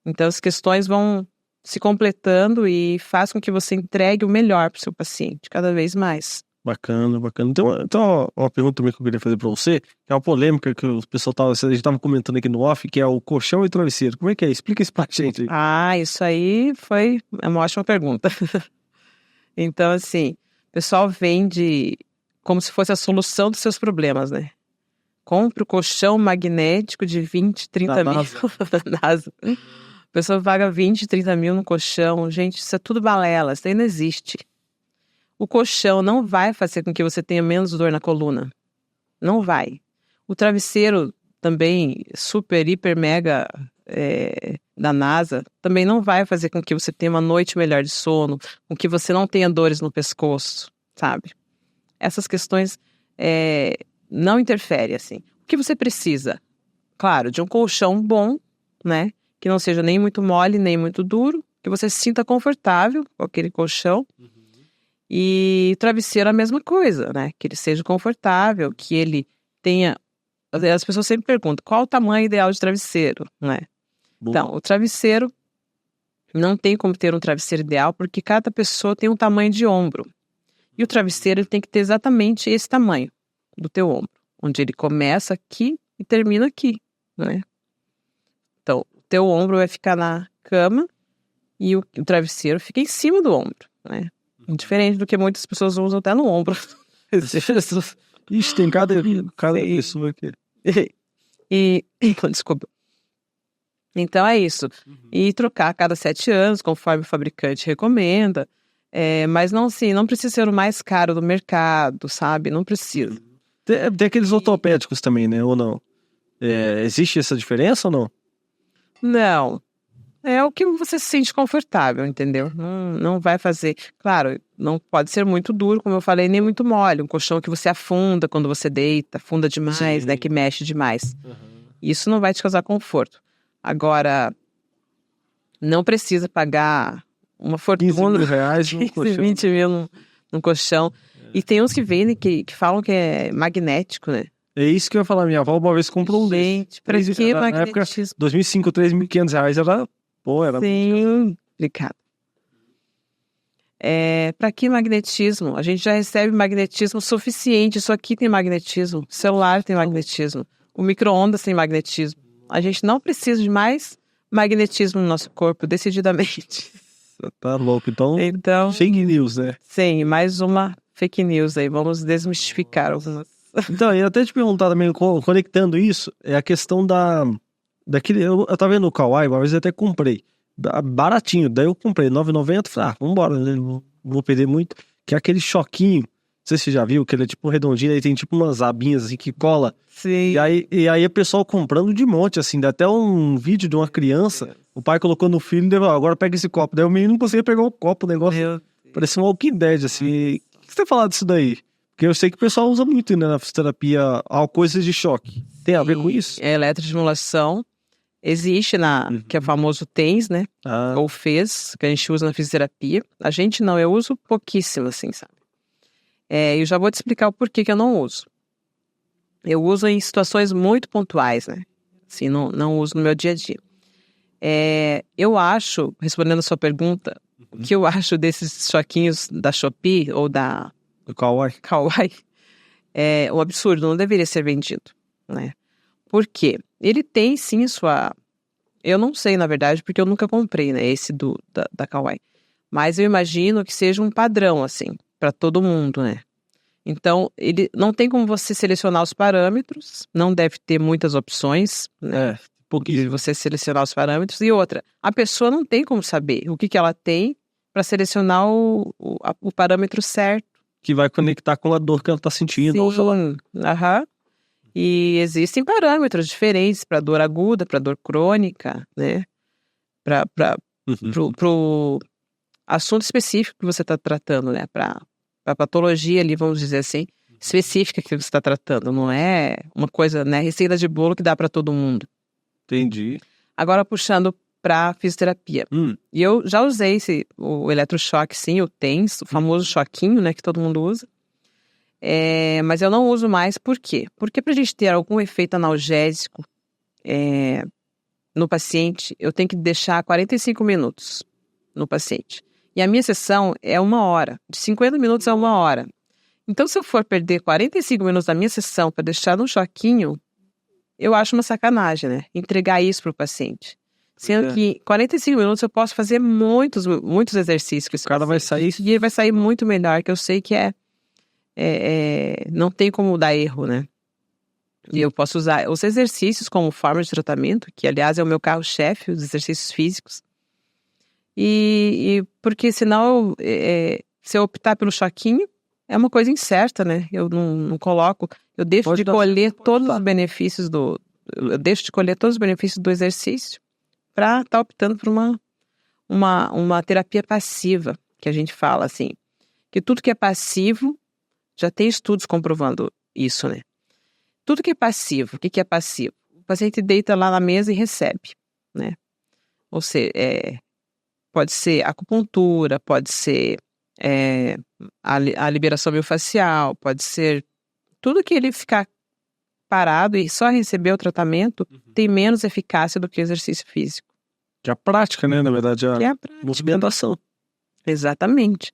Então, as questões vão se completando e faz com que você entregue o melhor para o seu paciente, cada vez mais. Bacana. Então, uma pergunta também que eu queria fazer para você, que é uma polêmica que o pessoal a gente estava comentando aqui no off, que é o colchão e travesseiro. Como é que é? Explica isso pra gente aí. Isso aí é uma ótima pergunta. Então, assim, o pessoal vende como se fosse a solução dos seus problemas, né? Compre o colchão magnético de 20, 30 mil da NASA. A pessoa paga 20, 30 mil no colchão. Gente, isso é tudo balela, isso aí não existe. O colchão não vai fazer com que você tenha menos dor na coluna. Não vai. O travesseiro também, super, hiper, mega da NASA, também não vai fazer com que você tenha uma noite melhor de sono, com que você não tenha dores no pescoço, sabe? Essas questões não interferem, assim. O que você precisa? Claro, de um colchão bom, né? Que não seja nem muito mole, nem muito duro, que você se sinta confortável com aquele colchão. E travesseiro a mesma coisa, né? Que ele seja confortável, que ele tenha... As pessoas sempre perguntam, qual o tamanho ideal de travesseiro, né? Bom. Então, o travesseiro, não tem como ter um travesseiro ideal, porque cada pessoa tem um tamanho de ombro. E o travesseiro ele tem que ter exatamente esse tamanho do teu ombro, onde ele começa aqui e termina aqui, né? Então, o teu ombro vai ficar na cama e o travesseiro fica em cima do ombro, né? Diferente do que muitas pessoas usam até no ombro. Ixi, tem cada pessoa aqui. Desculpa. Então é isso. E trocar a cada 7 anos, conforme o fabricante recomenda. Mas não precisa ser o mais caro do mercado, sabe? Não precisa. Tem aqueles ortopédicos também, né? Ou não? Existe essa diferença ou não? Não. É o que você se sente confortável, entendeu? Não vai fazer... Claro, não pode ser muito duro, como eu falei, nem muito mole. Um colchão que você afunda quando você deita, afunda demais, né? Que mexe demais. Isso não vai te causar conforto. Agora, não precisa pagar uma fortuna... 15 mil reais num colchão. 20 mil num colchão. E tem uns que vendem que falam que é magnético, né? É isso que eu ia falar. Minha avó uma vez comprou um desse. Gente, pra que magnetismo? Na época, 2005, 3.500 reais era... Era sim, complicado. Para que magnetismo? A gente já recebe magnetismo suficiente. Isso aqui tem magnetismo. O celular tem magnetismo. O micro-ondas tem magnetismo. A gente não precisa de mais magnetismo no nosso corpo, decididamente. Tá louco. Então, fake news, né? Sim, mais uma fake news aí. Vamos desmistificar algumas. Então, eu até te perguntar também, conectando isso, é a questão daquele, eu tava vendo no Kawaii, uma vez eu até comprei, baratinho, daí eu comprei, R$9,90, falei, vambora, né, não vou perder muito, que é aquele choquinho, não sei se você já viu, que ele é tipo redondinho, aí tem tipo umas abinhas assim que cola, sim. E aí o pessoal comprando de monte, assim, dá até um vídeo de uma criança, o pai colocou no filho e deu, agora pega esse copo, daí o menino não conseguia pegar o copo, o negócio parecia um Walking Dead, assim, o que você fala disso daí? Porque eu sei que o pessoal usa muito, né, na fisioterapia, coisas de choque, tem a ver com isso? Eletroestimulação. Existe que é o famoso TENS, né? Ou FES, que a gente usa na fisioterapia. A gente não, eu uso pouquíssimo, assim, sabe? Eu já vou te explicar o porquê que eu não uso. Eu uso em situações muito pontuais, né? Assim, não uso no meu dia a dia. Eu acho, respondendo a sua pergunta, o que eu acho desses choquinhos da Shopee ou do Kawaii é um absurdo, não deveria ser vendido, né? Por quê? Ele tem sim sua... Eu não sei, na verdade, porque eu nunca comprei, né? Esse da Kawaii. Mas eu imagino que seja um padrão, assim, para todo mundo, né? Então, ele não tem como você selecionar os parâmetros, não deve ter muitas opções, né? De você selecionar os parâmetros. E outra, a pessoa não tem como saber o que ela tem para selecionar o parâmetro certo. Que vai conectar com a dor que ela está sentindo. Sim, E existem parâmetros diferentes para dor aguda, para dor crônica, né? assunto específico que você está tratando, né? Para a patologia ali, vamos dizer assim, específica que você está tratando. Não é uma coisa, né? Receita de bolo que dá para todo mundo. Entendi. Agora, puxando para fisioterapia. E eu já usei o eletrochoque, sim, o TENS, o famoso choquinho, né? Que todo mundo usa. Mas eu não uso mais, por quê? Porque para a gente ter algum efeito analgésico no paciente, eu tenho que deixar 45 minutos no paciente. E a minha sessão é 1 hora, de 50 minutos a 1 hora. Então, se eu for perder 45 minutos da minha sessão para deixar no choquinho, eu acho uma sacanagem, né? Entregar isso para o paciente. Sendo que 45 minutos eu posso fazer muitos exercícios. O cara vai sair... E ele vai sair muito melhor, que eu sei que não tem como dar erro, né? E eu posso usar os exercícios como forma de tratamento, que aliás é o meu carro-chefe, os exercícios físicos. E porque senão, se eu optar pelo choquinho, é uma coisa incerta, né? Eu não coloco, eu deixo de colher todos os benefícios do exercício para estar optando por uma terapia passiva, que a gente fala assim, que tudo que é passivo, já tem estudos comprovando isso, né? Tudo que é passivo, o que é passivo? O paciente deita lá na mesa e recebe, né? Ou seja, pode ser acupuntura, pode ser a liberação miofascial, pode ser tudo que ele ficar parado e só receber o tratamento tem menos eficácia do que o exercício físico. Que é a prática, né? Na verdade, Que é a prática. movimentação. Exatamente.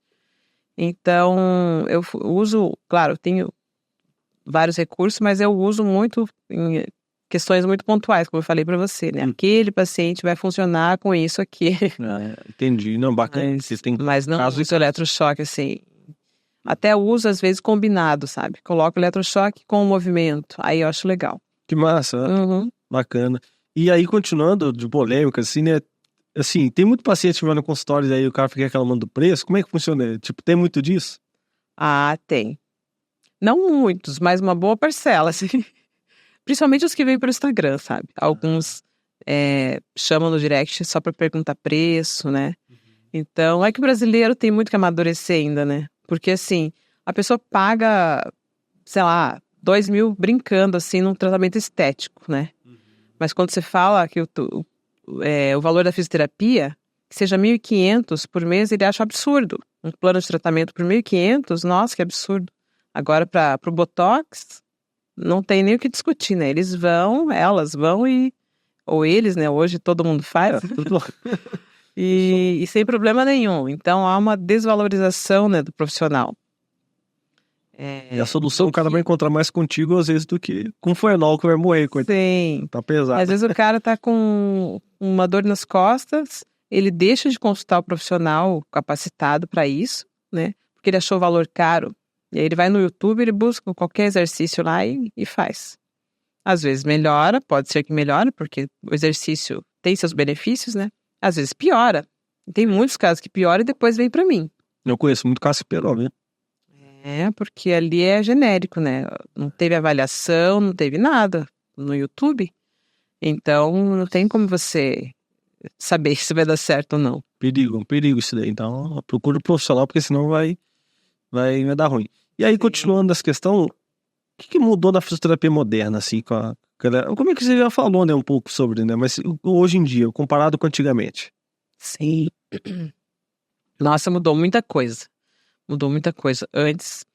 Então, eu uso, claro, eu tenho vários recursos, mas eu uso muito em questões muito pontuais, como eu falei para você, né? Aquele paciente vai funcionar com isso aqui. Entendi. Não, bacana. Mas não uso eletrochoque, assim. Até uso, às vezes, combinado, sabe? Coloco eletrochoque com o movimento. Aí eu acho legal. Que massa. Bacana. E aí, continuando de polêmica, assim, né? Assim, tem muito paciente que vai no consultório e aí o cara fica reclamando do preço. Como é que funciona? Tipo, tem muito disso? Ah, tem. Não muitos, mas uma boa parcela, assim. Principalmente os que vêm pelo Instagram, sabe? Alguns chamam no direct só para perguntar preço, né? Então, é que o brasileiro tem muito que amadurecer ainda, né? Porque, assim, a pessoa paga, sei lá, 2 mil brincando, assim, num tratamento estético, né? Mas quando você fala que o valor da fisioterapia, que seja 1.500 por mês, ele acha absurdo. Um plano de tratamento por 1.500, nossa, que absurdo. Agora, para o Botox, não tem nem o que discutir, né? Elas vão ou eles, né? Hoje todo mundo faz. E sem problema nenhum. Então, há uma desvalorização, né, do profissional. E a solução o cara vai encontrar mais contigo, às vezes, do que com o Fenol que vai morrer, coitado. Sim. Tá pesado. Às vezes o cara tá com uma dor nas costas, ele deixa de consultar o profissional capacitado para isso, né? Porque ele achou o valor caro. E aí ele vai no YouTube, ele busca qualquer exercício lá e faz. Às vezes melhora, pode ser que melhore, porque o exercício tem seus benefícios, né? Às vezes piora. Tem muitos casos que piora e depois vem para mim. Eu conheço muito caso Perol, né? Porque ali é genérico, né? Não teve avaliação, não teve nada no YouTube. Então, não tem como você saber se vai dar certo ou não. Perigo isso daí. Então, procura o profissional, porque senão vai dar ruim. E aí, continuando essa questão, o que mudou na fisioterapia moderna, assim, como é que você já falou, né, um pouco sobre, né, mas hoje em dia, comparado com antigamente? Sim. Nossa, mudou muita coisa. Antes,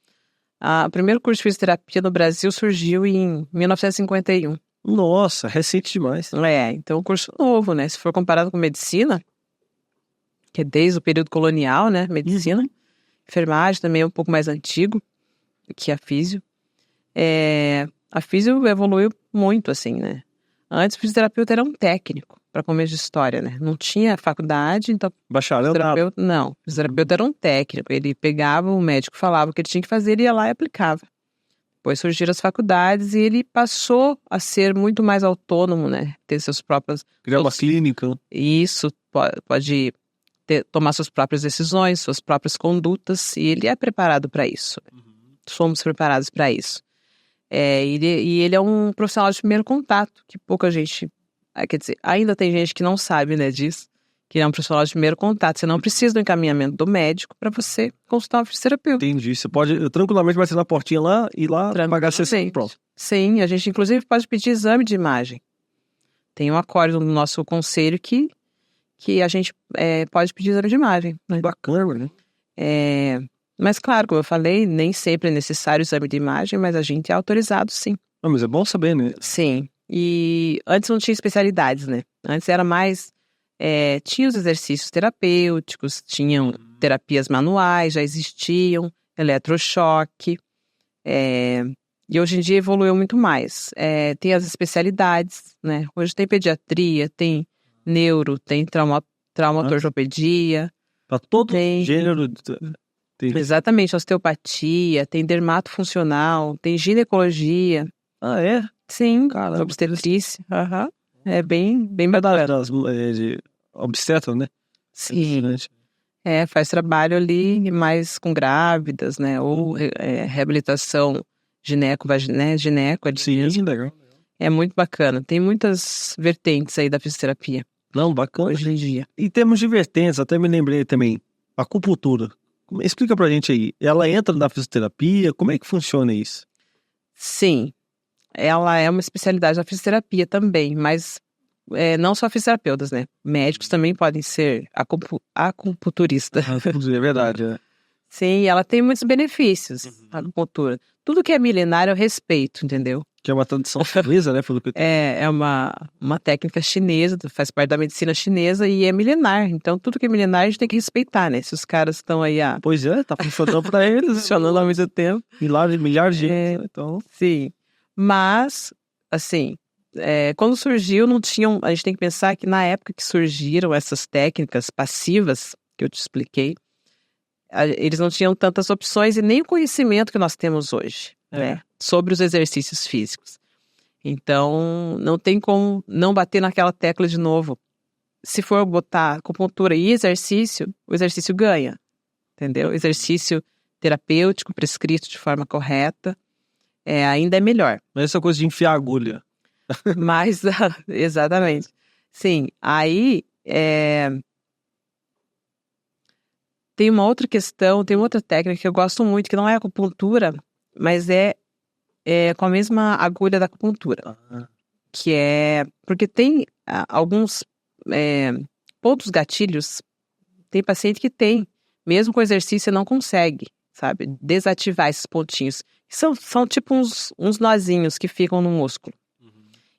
o primeiro curso de fisioterapia no Brasil surgiu em 1951. Nossa, recente demais. Então um curso novo, né? Se for comparado com medicina, que é desde o período colonial, né? Medicina. Enfermagem também é um pouco mais antigo que a físio. A físio evoluiu muito, assim, né? Antes o fisioterapeuta era um técnico, para começo de história, né? Não tinha faculdade, então... Bacharel nada. Não, o fisioterapeuta era um técnico. Ele pegava, o médico falava o que ele tinha que fazer, ele ia lá e aplicava. Depois surgiram as faculdades e ele passou a ser muito mais autônomo, né? Ter seus próprios... Criar uma clínica. Isso, pode tomar suas próprias decisões, suas próprias condutas, e ele é preparado para isso. Somos preparados para isso. E ele é um profissional de primeiro contato, que pouca gente... Quer dizer, ainda tem gente que não sabe, né, disso, que é um profissional de primeiro contato. Você não precisa do encaminhamento do médico para você consultar um fisioterapeuta. Entendi. Você pode tranquilamente bater na portinha lá e ir lá pagar a sessão e pronto. Sim, a gente inclusive pode pedir exame de imagem. Tem um acordo no nosso conselho que a gente pode pedir exame de imagem. Né? Bacana, né? Mas claro, como eu falei, nem sempre é necessário o exame de imagem, mas a gente é autorizado, sim. Não, mas é bom saber, né? Sim. E antes não tinha especialidades, né? Antes era mais... tinha os exercícios terapêuticos, tinham terapias manuais, já existiam, eletrochoque. E hoje em dia evoluiu muito mais. Tem as especialidades, né? Hoje tem pediatria, tem neuro, tem traumatortopedia. Para todo gênero. Exatamente, osteopatia, tem dermatofuncional, tem ginecologia. Ah, é? Sim, Caramba, obstetrícia. É bem bacana. De obstetra, né? Sim. Faz trabalho ali mais com grávidas, né? Ou reabilitação gineco. Sim, legal. É muito bacana. Tem muitas vertentes aí da fisioterapia. Não, bacana. Hoje em dia. Em termos de vertentes, até me lembrei também, a acupuntura. Explica pra gente aí. Ela entra na fisioterapia? Como é que funciona isso? Sim. Ela é uma especialidade da fisioterapia também, mas não só fisioterapeutas, né? Médicos também podem ser acupunturistas. É verdade, Sim, ela tem muitos benefícios, a acupuntura. Tudo que é milenário eu respeito, entendeu? Que é uma tradição chinesa, né? É uma técnica chinesa, faz parte da medicina chinesa e é milenar. Então, tudo que é milenar a gente tem que respeitar, né? Se os caras estão aí Pois tá funcionando pra eles. funcionando há muito tempo. Milhares de gente, então... Sim. Mas, assim, quando surgiu, não tinham... A gente tem que pensar que na época que surgiram essas técnicas passivas, que eu te expliquei, eles não tinham tantas opções e nem o conhecimento que nós temos hoje, né? Sobre os exercícios físicos. Então, não tem como não bater naquela tecla de novo. Se for botar acupuntura e exercício, o exercício ganha, entendeu? Exercício terapêutico, prescrito de forma correta, ainda é melhor. Mas essa coisa de enfiar agulha. Mas, exatamente. Sim, aí tem uma outra questão, tem outra técnica que eu gosto muito, que não é acupuntura, mas é com a mesma agulha da acupuntura. Que porque tem alguns pontos gatilhos, tem paciente que tem, mesmo com exercício você não consegue, sabe, desativar esses pontinhos. São tipo uns nozinhos que ficam no músculo.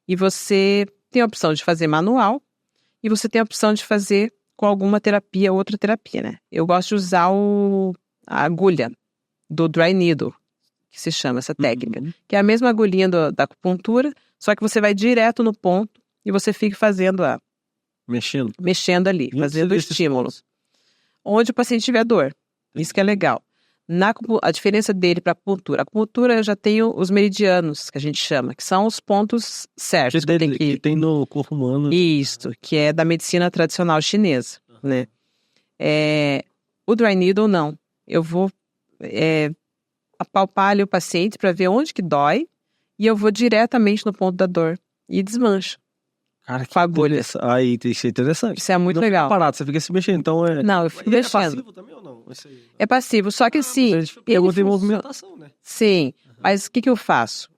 E você tem a opção de fazer manual e você tem a opção de fazer com alguma terapia, outra terapia, né? Eu gosto de usar a agulha do dry needle, que se chama essa técnica, que é a mesma agulhinha da acupuntura, só que você vai direto no ponto e você fica fazendo mexendo ali, fazendo estímulos. Onde o paciente tiver dor. Isso que é legal. A diferença dele para a acupuntura eu já tenho os meridianos, que a gente chama, que são os pontos certos. Que tem no corpo humano. Isso, que é da medicina tradicional chinesa, né? O dry needle, não. Eu vou apalpar ali o paciente para ver onde que dói e eu vou diretamente no ponto da dor e desmancho. Cara, com a agulha. Aí, isso é interessante. Isso é muito legal. Parado, você fica se mexendo, então Não, eu fico mexendo. É passivo também ou não? É passivo, só que assim... Eu tenho movimentação, né? Sim, mas o que eu faço?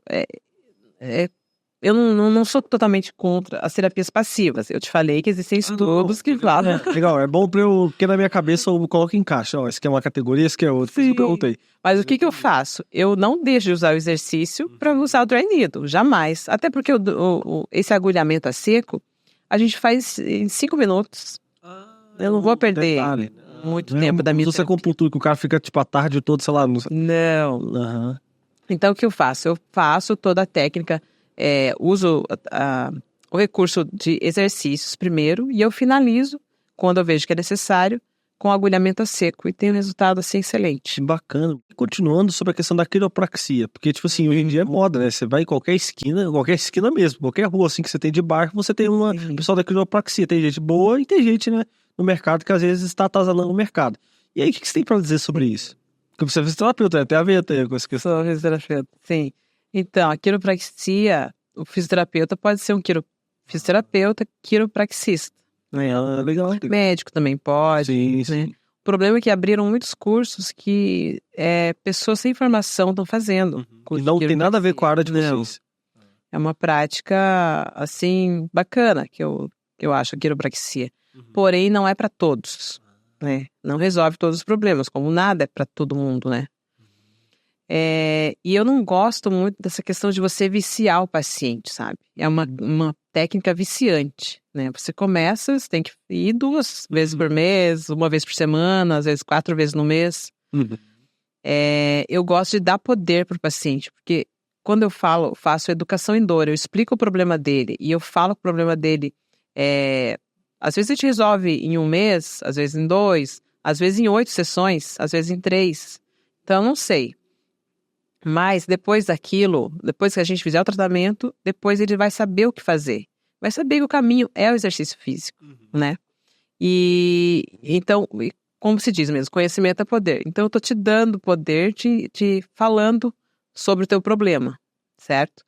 Eu não sou totalmente contra as terapias passivas. Eu te falei que existem estudos que falam... Legal, é bom porque na minha cabeça eu coloco em caixa. Ó, esse aqui é uma categoria, esse aqui é outra. Sim. Eu perguntei. Mas o que eu faço? Eu não deixo de usar o exercício para usar o dry needle, jamais. Até porque esse agulhamento a seco, a gente faz em 5 minutos. Eu não vou perder muito tempo da minha terapia. Você acupuntura que o cara fica tipo a tarde toda, sei lá... Não. Então o que eu faço? Eu faço toda a técnica... uso o recurso de exercícios primeiro e eu finalizo, quando eu vejo que é necessário, com agulhamento a seco e tenho um resultado assim excelente. Bacana. Continuando sobre a questão da quiropraxia, porque tipo assim, hoje em dia é moda, né? Você vai em qualquer esquina mesmo, qualquer rua assim que você tem de bairro, você tem uma pessoal da quiropraxia. Tem gente boa e tem gente, né, no mercado que às vezes está atazanando o mercado. E aí, o que você tem para dizer sobre isso? Porque você é fisioterapeuta, até a ver com essa questão. Sou fisioterapeuta, sim. Então, a quiropraxia, o fisioterapeuta pode ser um fisioterapeuta quiropraxista. Legal. Médico também pode. Sim, né? sim. O problema é que abriram muitos cursos que pessoas sem formação estão fazendo. E não tem nada a ver com a área de Não. vocês. É uma prática, assim, bacana, que eu acho, a quiropraxia. Porém, não é para todos, né? Não resolve todos os problemas, como nada é para todo mundo, né? E eu não gosto muito dessa questão de você viciar o paciente, sabe? É uma técnica viciante, né? Você começa, você tem que ir 2 vezes por mês, 1 vez por semana, às vezes 4 vezes no mês. Eu gosto de dar poder para o paciente, porque quando eu faço educação em dor, eu explico o problema dele e eu falo que o problema dele às vezes a gente resolve em 1 mês, às vezes em 2, às vezes em 8 sessões, às vezes em 3. Então, eu não sei. Mas depois daquilo, depois que a gente fizer o tratamento, depois ele vai saber o que fazer. Vai saber que o caminho é o exercício físico, né? E então, como se diz mesmo, conhecimento é poder. Então, eu tô te dando poder, te falando sobre o teu problema, certo?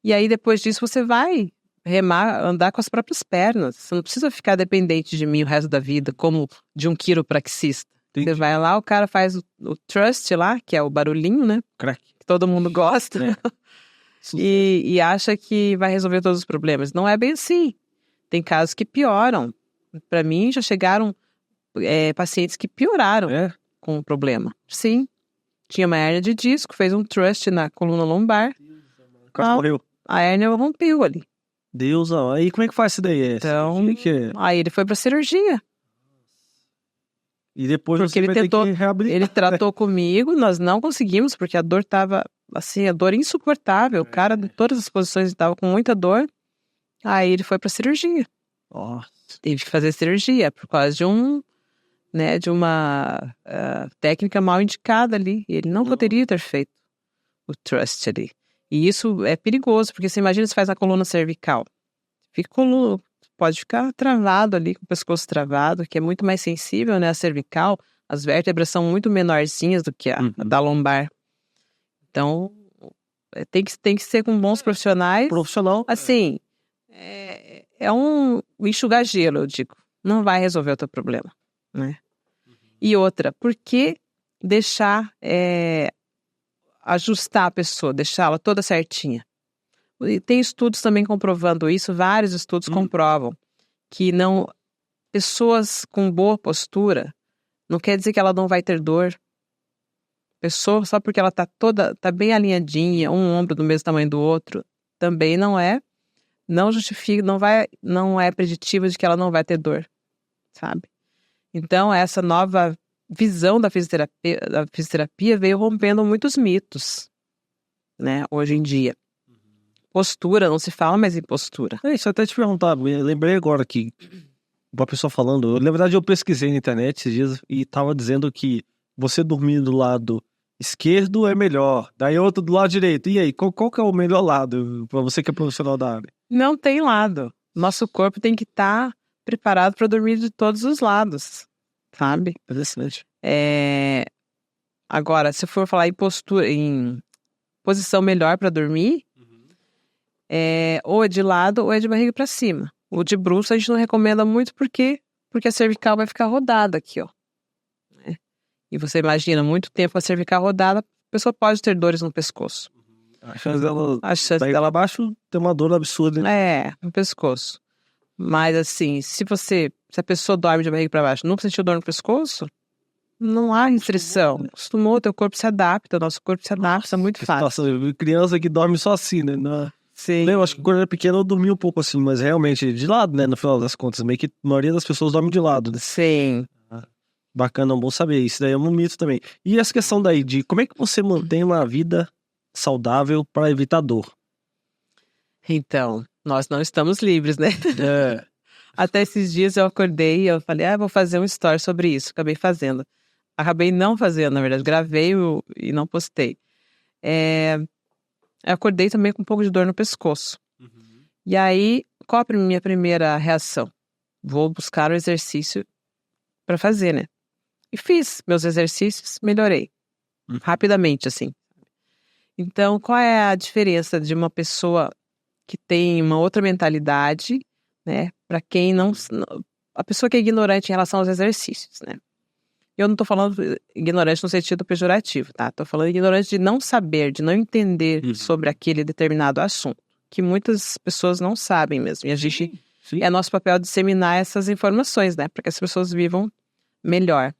E aí, depois disso, você vai remar, andar com as próprias pernas. Você não precisa ficar dependente de mim o resto da vida, como de um quiropraxista. Entendi. Você vai lá, o cara faz o thrust lá, que é o barulhinho, né? Crack. Que todo mundo gosta. E acha que vai resolver todos os problemas. Não é bem assim. Tem casos que pioram. Para mim, já chegaram pacientes que pioraram com o problema. Sim. Tinha uma hérnia de disco, fez um thrust na coluna lombar. O cara morreu. A hérnia rompeu ali. Deus, aí como é que faz isso daí? Então, aí ele foi pra cirurgia. E depois porque você ele vai tentou, ter que reabilitar. ele tratou comigo, nós não conseguimos, porque a dor tava, assim, a dor insuportável. O cara, em todas as posições, estava com muita dor. Aí ele foi pra cirurgia. Nossa. Teve que fazer cirurgia por causa de uma técnica mal indicada ali. Ele não poderia ter feito o thrust ali. E isso é perigoso, porque você imagina se faz na coluna cervical. Pode ficar travado ali, com o pescoço travado, que é muito mais sensível, né? A cervical, as vértebras são muito menorzinhas do que a da lombar. Então, tem que ser com bons profissionais. Profissional. Assim, é um enxugar gelo, eu digo. Não vai resolver o teu problema, né? E outra, por que deixar ajustar a pessoa, deixá-la toda certinha? E tem estudos também comprovando isso, vários estudos comprovam que pessoas com boa postura não quer dizer que ela não vai ter dor. Pessoa, só porque ela tá bem alinhadinha, um ombro do mesmo tamanho do outro, também não justifica, não é preditivo de que ela não vai ter dor, sabe? Então, essa nova visão da fisioterapia veio rompendo muitos mitos, né, hoje em dia. Postura, não se fala mais em postura. Isso até te perguntar, eu lembrei agora que uma pessoa falando, na verdade eu pesquisei na internet esses dias e tava dizendo que você dormir do lado esquerdo é melhor, daí outro do lado direito. E aí, qual que é o melhor lado pra você que é profissional da área? Não tem lado. Nosso corpo tem que estar preparado para dormir de todos os lados, sabe? Interessante. Agora, se for falar em postura, em posição melhor para dormir, ou é de lado ou é de barriga para cima. O de bruços a gente não recomenda muito porque a cervical vai ficar rodada aqui, ó. E você imagina, muito tempo a cervical rodada, a pessoa pode ter dores no pescoço. A chance dela abaixo tem uma dor absurda. No pescoço. Mas assim, se a pessoa dorme de barriga para baixo, nunca sentiu dor no pescoço, não há restrição. Acostumou, teu corpo se adapta, o nosso corpo se adapta muito fácil. Nossa, criança que dorme só assim, né? Sim. Eu acho que quando eu era pequeno eu dormia um pouco assim, mas realmente de lado, né? No final das contas, meio que a maioria das pessoas dorme de lado, né? Sim. Bacana, bom saber. Isso daí é um mito também. E essa questão daí de como é que você mantém uma vida saudável para evitar dor? Então, nós não estamos livres, né? Até esses dias eu acordei e eu falei, vou fazer um story sobre isso. Acabei fazendo. Acabei não fazendo, na verdade. Gravei e não postei. Eu acordei também com um pouco de dor no pescoço. E aí, qual a minha primeira reação? Vou buscar o exercício para fazer, né? E fiz meus exercícios, melhorei. Rapidamente, assim. Então, qual é a diferença de uma pessoa que tem uma outra mentalidade, né? Para quem a pessoa que é ignorante em relação aos exercícios, né? Eu não tô falando ignorante no sentido pejorativo, tá? Tô falando ignorante de não saber, de não entender sobre aquele determinado assunto, que muitas pessoas não sabem mesmo. E a gente, é nosso papel disseminar essas informações, né? Para que as pessoas vivam melhor.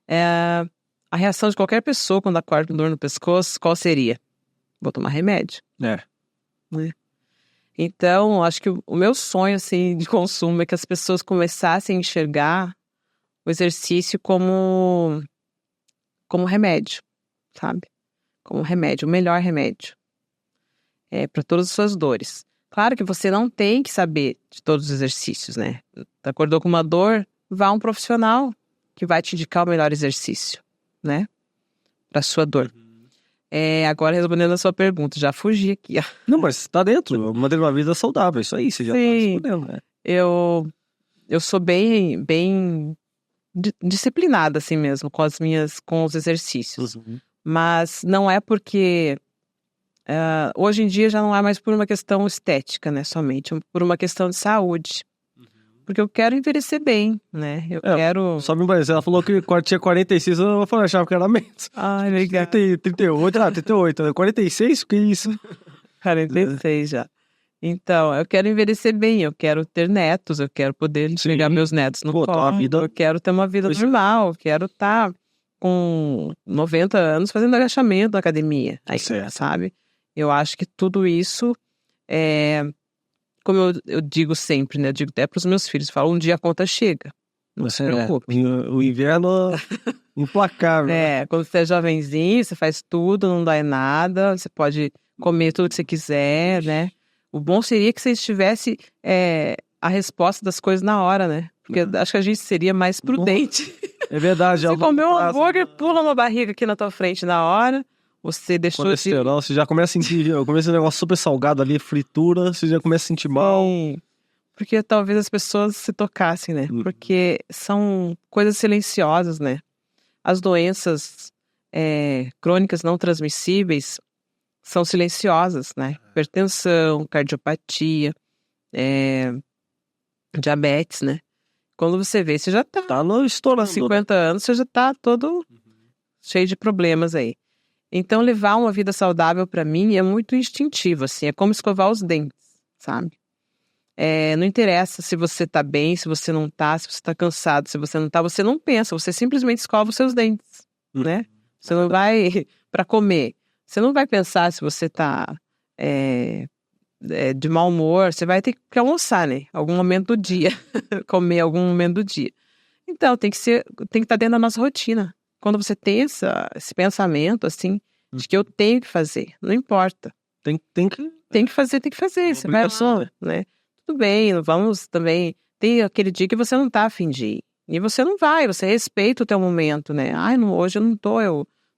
A reação de qualquer pessoa quando acorda com dor no pescoço, qual seria? Vou tomar remédio. Né? Então, acho que o meu sonho, assim, de consumo é que as pessoas começassem a enxergar o exercício como remédio, sabe? Como remédio, o melhor remédio. Para todas as suas dores. Claro que você não tem que saber de todos os exercícios, né? Acordou com uma dor, vá a um profissional que vai te indicar o melhor exercício, né? Para sua dor. Agora, respondendo a sua pergunta, já fugi aqui. Não, mas tá dentro, manter uma vida saudável, isso aí, você já tá respondendo, né? Eu sou bem disciplinada, assim mesmo, com os exercícios. Mas não é porque... hoje em dia já não é mais por uma questão estética, né, somente, por uma questão de saúde. Porque eu quero envelhecer bem, né? Eu quero... Só me parece, ela falou que tinha 46, eu achava que era menos. Ai, legal. 38, 38, 46, que isso? 46 já. Então, eu quero envelhecer bem, eu quero ter netos, eu quero poder pegar meus netos no colo, eu quero ter uma vida normal, eu quero estar com 90 anos fazendo agachamento na academia, aí, sabe? Eu acho que tudo isso como eu digo sempre, né? Eu digo até para os meus filhos, falo, um dia a conta chega. Não se preocupe. O inverno implacável. Quando você é jovenzinho, você faz tudo, não dói nada, você pode comer tudo que você quiser, né? O bom seria que você tivesse a resposta das coisas na hora, né? Porque acho que a gente seria mais prudente. É verdade. Você comeu um hambúrguer, pula uma barriga aqui na tua frente na hora. Você deixou colesterol, você já começa a sentir, começa um negócio super salgado ali, fritura, você já começa a sentir mal. Porque talvez as pessoas se tocassem, né? Porque são coisas silenciosas, né? As doenças crônicas não transmissíveis são silenciosas, né? Hipertensão, cardiopatia, diabetes, né? Quando você vê, você já tá estourando. 50 anos, você já tá todo cheio de problemas aí. Então, levar uma vida saudável para mim é muito instintivo, assim, é como escovar os dentes, sabe? Não interessa se você tá bem, se você não tá, se você tá cansado, se você não tá, você não pensa, você simplesmente escova os seus dentes, né? Você não vai para comer, você não vai pensar se você tá de mau humor, você vai ter que almoçar, né? Algum momento do dia, comer algum momento do dia. Então, tem que estar dentro da nossa rotina. Quando você tem esse pensamento, assim, de que eu tenho que fazer, não importa. Tem que fazer, você vai lá, né? Tudo bem, vamos também... Tem aquele dia que você não tá a fim de ir. E você não vai, você respeita o teu momento, né? Hoje eu não tô,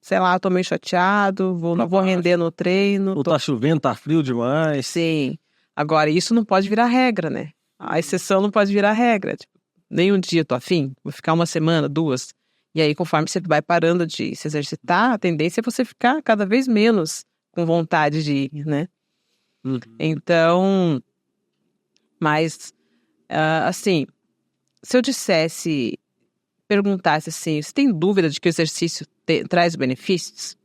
sei lá, tô meio chateado, não vou render no treino. Ou tá chovendo, tá frio demais. Sim. Agora, isso não pode virar regra, né? A exceção não pode virar regra. Tipo, nem um dia tô a fim, vou ficar uma semana, 2... E aí, conforme você vai parando de se exercitar, a tendência é você ficar cada vez menos com vontade de ir, né? Então, mas, assim, se eu perguntasse assim, você tem dúvida de que o exercício traz benefícios?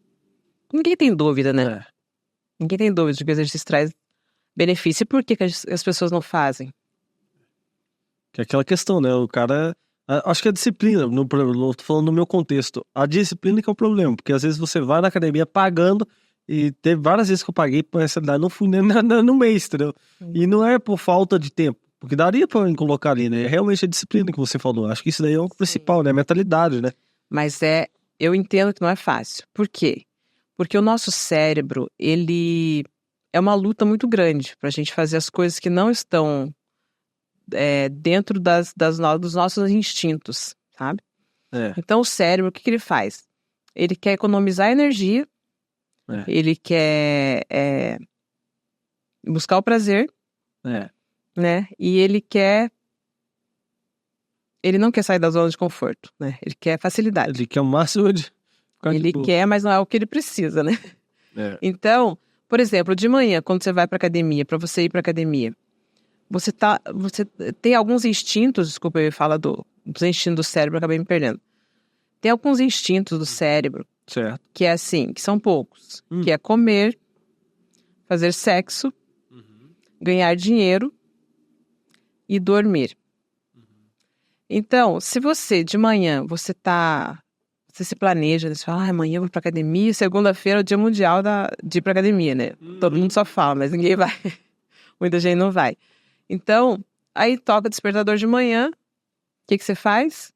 Ninguém tem dúvida, né? Ninguém tem dúvida de que o exercício traz benefício. E por que as pessoas não fazem? Que é aquela questão, né? O cara... Acho que a disciplina, tô falando no meu contexto, a disciplina que é o problema, porque às vezes você vai na academia pagando, e teve várias vezes que eu paguei por mensalidade, não fui nem no mês, entendeu? E não é por falta de tempo, porque daria pra colocar ali, né? É realmente a disciplina que você falou, acho que isso daí é o principal, né? A mentalidade, né? Mas eu entendo que não é fácil. Por quê? Porque o nosso cérebro, ele é uma luta muito grande pra gente fazer as coisas que não estão... dentro dos nossos instintos, sabe? Então o cérebro, o que ele faz? Ele quer economizar energia, ele quer buscar o prazer, né? E ele não quer sair da zona de conforto, né? Ele quer facilidade. Ele quer o máximo de... Ele quer, mas não é o que ele precisa, né? Então, por exemplo, de manhã, quando você vai pra academia, pra você ir pra academia, você tem alguns instintos, desculpa, eu ia falar dos instintos do cérebro, eu acabei me perdendo. Tem alguns instintos do cérebro, certo, que é assim, que são poucos, que é comer, fazer sexo, ganhar dinheiro e dormir. Então, se você, de manhã, você se planeja, você fala, amanhã eu vou pra academia, segunda-feira é o dia mundial de ir pra academia, né? Todo mundo só fala, mas ninguém vai. Muita gente não vai. Então, aí toca o despertador de manhã, o que você faz?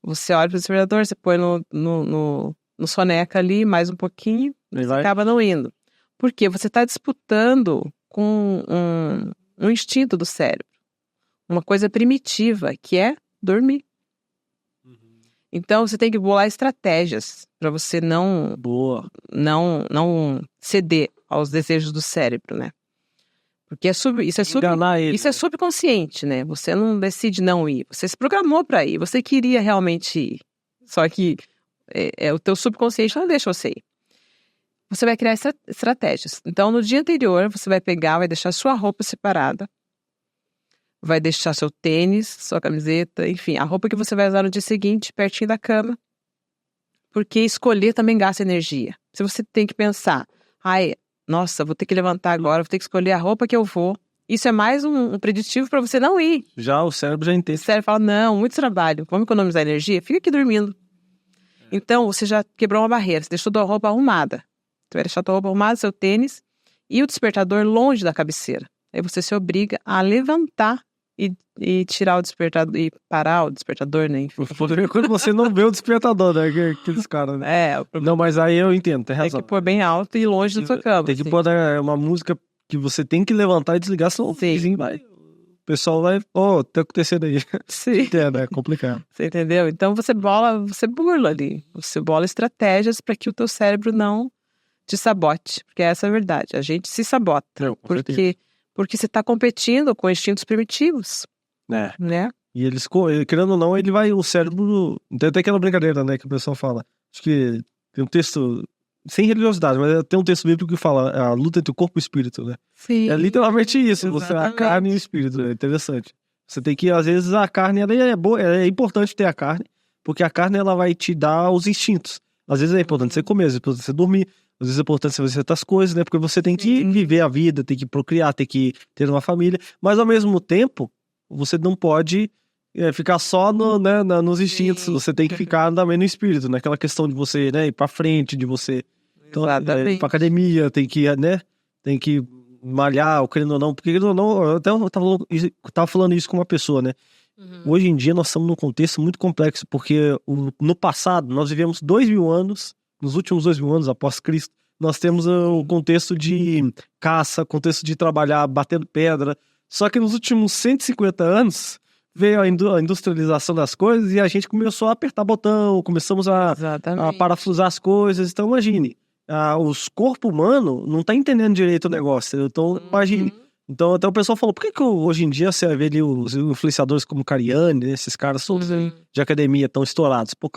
Você olha pro despertador, você põe no soneca ali, mais um pouquinho, e você acaba não indo. Por quê? Você está disputando com um instinto do cérebro. Uma coisa primitiva, que é dormir. Então, você tem que bolar estratégias para você não ceder aos desejos do cérebro, né? Porque isso é subconsciente, né? Você não decide não ir. Você se programou para ir. Você queria realmente ir. Só que o teu subconsciente não deixa você ir. Você vai criar estratégias. Então, no dia anterior, você vai deixar sua roupa separada. Vai deixar seu tênis, sua camiseta, enfim, a roupa que você vai usar no dia seguinte, pertinho da cama. Porque escolher também gasta energia. Se você tem que pensar, nossa, vou ter que levantar agora, vou ter que escolher a roupa que eu vou. Isso é mais um preditivo para você não ir. Já o cérebro já entende. O cérebro fala, não, muito trabalho, vamos economizar energia? Fica aqui dormindo. Então, você já quebrou uma barreira, você deixou a roupa arrumada. Você vai deixar a tua roupa arrumada, seu tênis e o despertador longe da cabeceira. Aí você se obriga a levantar e tirar o despertador, e parar o despertador, né? Quando você não vê o despertador, né? Aqueles caras, né? Não, mas aí eu entendo, tem razão. Tem que pôr bem alto e longe da sua cama. Tem que pôr uma música que você tem que levantar e desligar, senão o vizinho vai. O pessoal vai, tá acontecendo aí. Sim. Entendo, é complicado. Você entendeu? Então você burla ali. Você bola estratégias para que o teu cérebro não te sabote. Porque essa é a verdade. A gente se sabota. Não, porque você está competindo com instintos primitivos. Né? E eles, querendo ou não, o cérebro... Tem até aquela brincadeira, né, que o pessoal fala. Acho que tem um texto, sem religiosidade, mas tem um texto bíblico que fala a luta entre o corpo e o espírito, né? Sim. É literalmente isso, a carne e o espírito, é interessante. Você tem que, às vezes, a carne, ela é boa, é importante ter a carne, porque a carne, ela vai te dar os instintos. Às vezes é importante você comer, às vezes é importante você dormir, às vezes é importante você fazer certas coisas, né? Porque você tem que viver a vida, tem que procriar, tem que ter uma família. Mas, ao mesmo tempo, você não pode ficar só nos instintos. Você tem que ficar também no espírito, naquela questão de você, né, ir pra frente, de você ir pra academia, tem que malhar, ou querendo ou não. Porque, querendo ou não, eu até tava falando isso com uma pessoa, né? Hoje em dia, nós estamos num contexto muito complexo, porque no passado, nós vivemos 2000 anos, nos últimos 2000 anos após Cristo, nós temos o contexto de caça, contexto de trabalhar batendo pedra. Só que nos últimos 150 anos veio a industrialização das coisas e a gente começou a apertar botão, começamos a parafusar as coisas. Então imagine, os corpos humanos não tá entendendo direito o negócio. Então imagine. Então até o pessoal falou, por que hoje em dia você vê ali os influenciadores como Cariani, esses caras todos de academia estão estourados? Por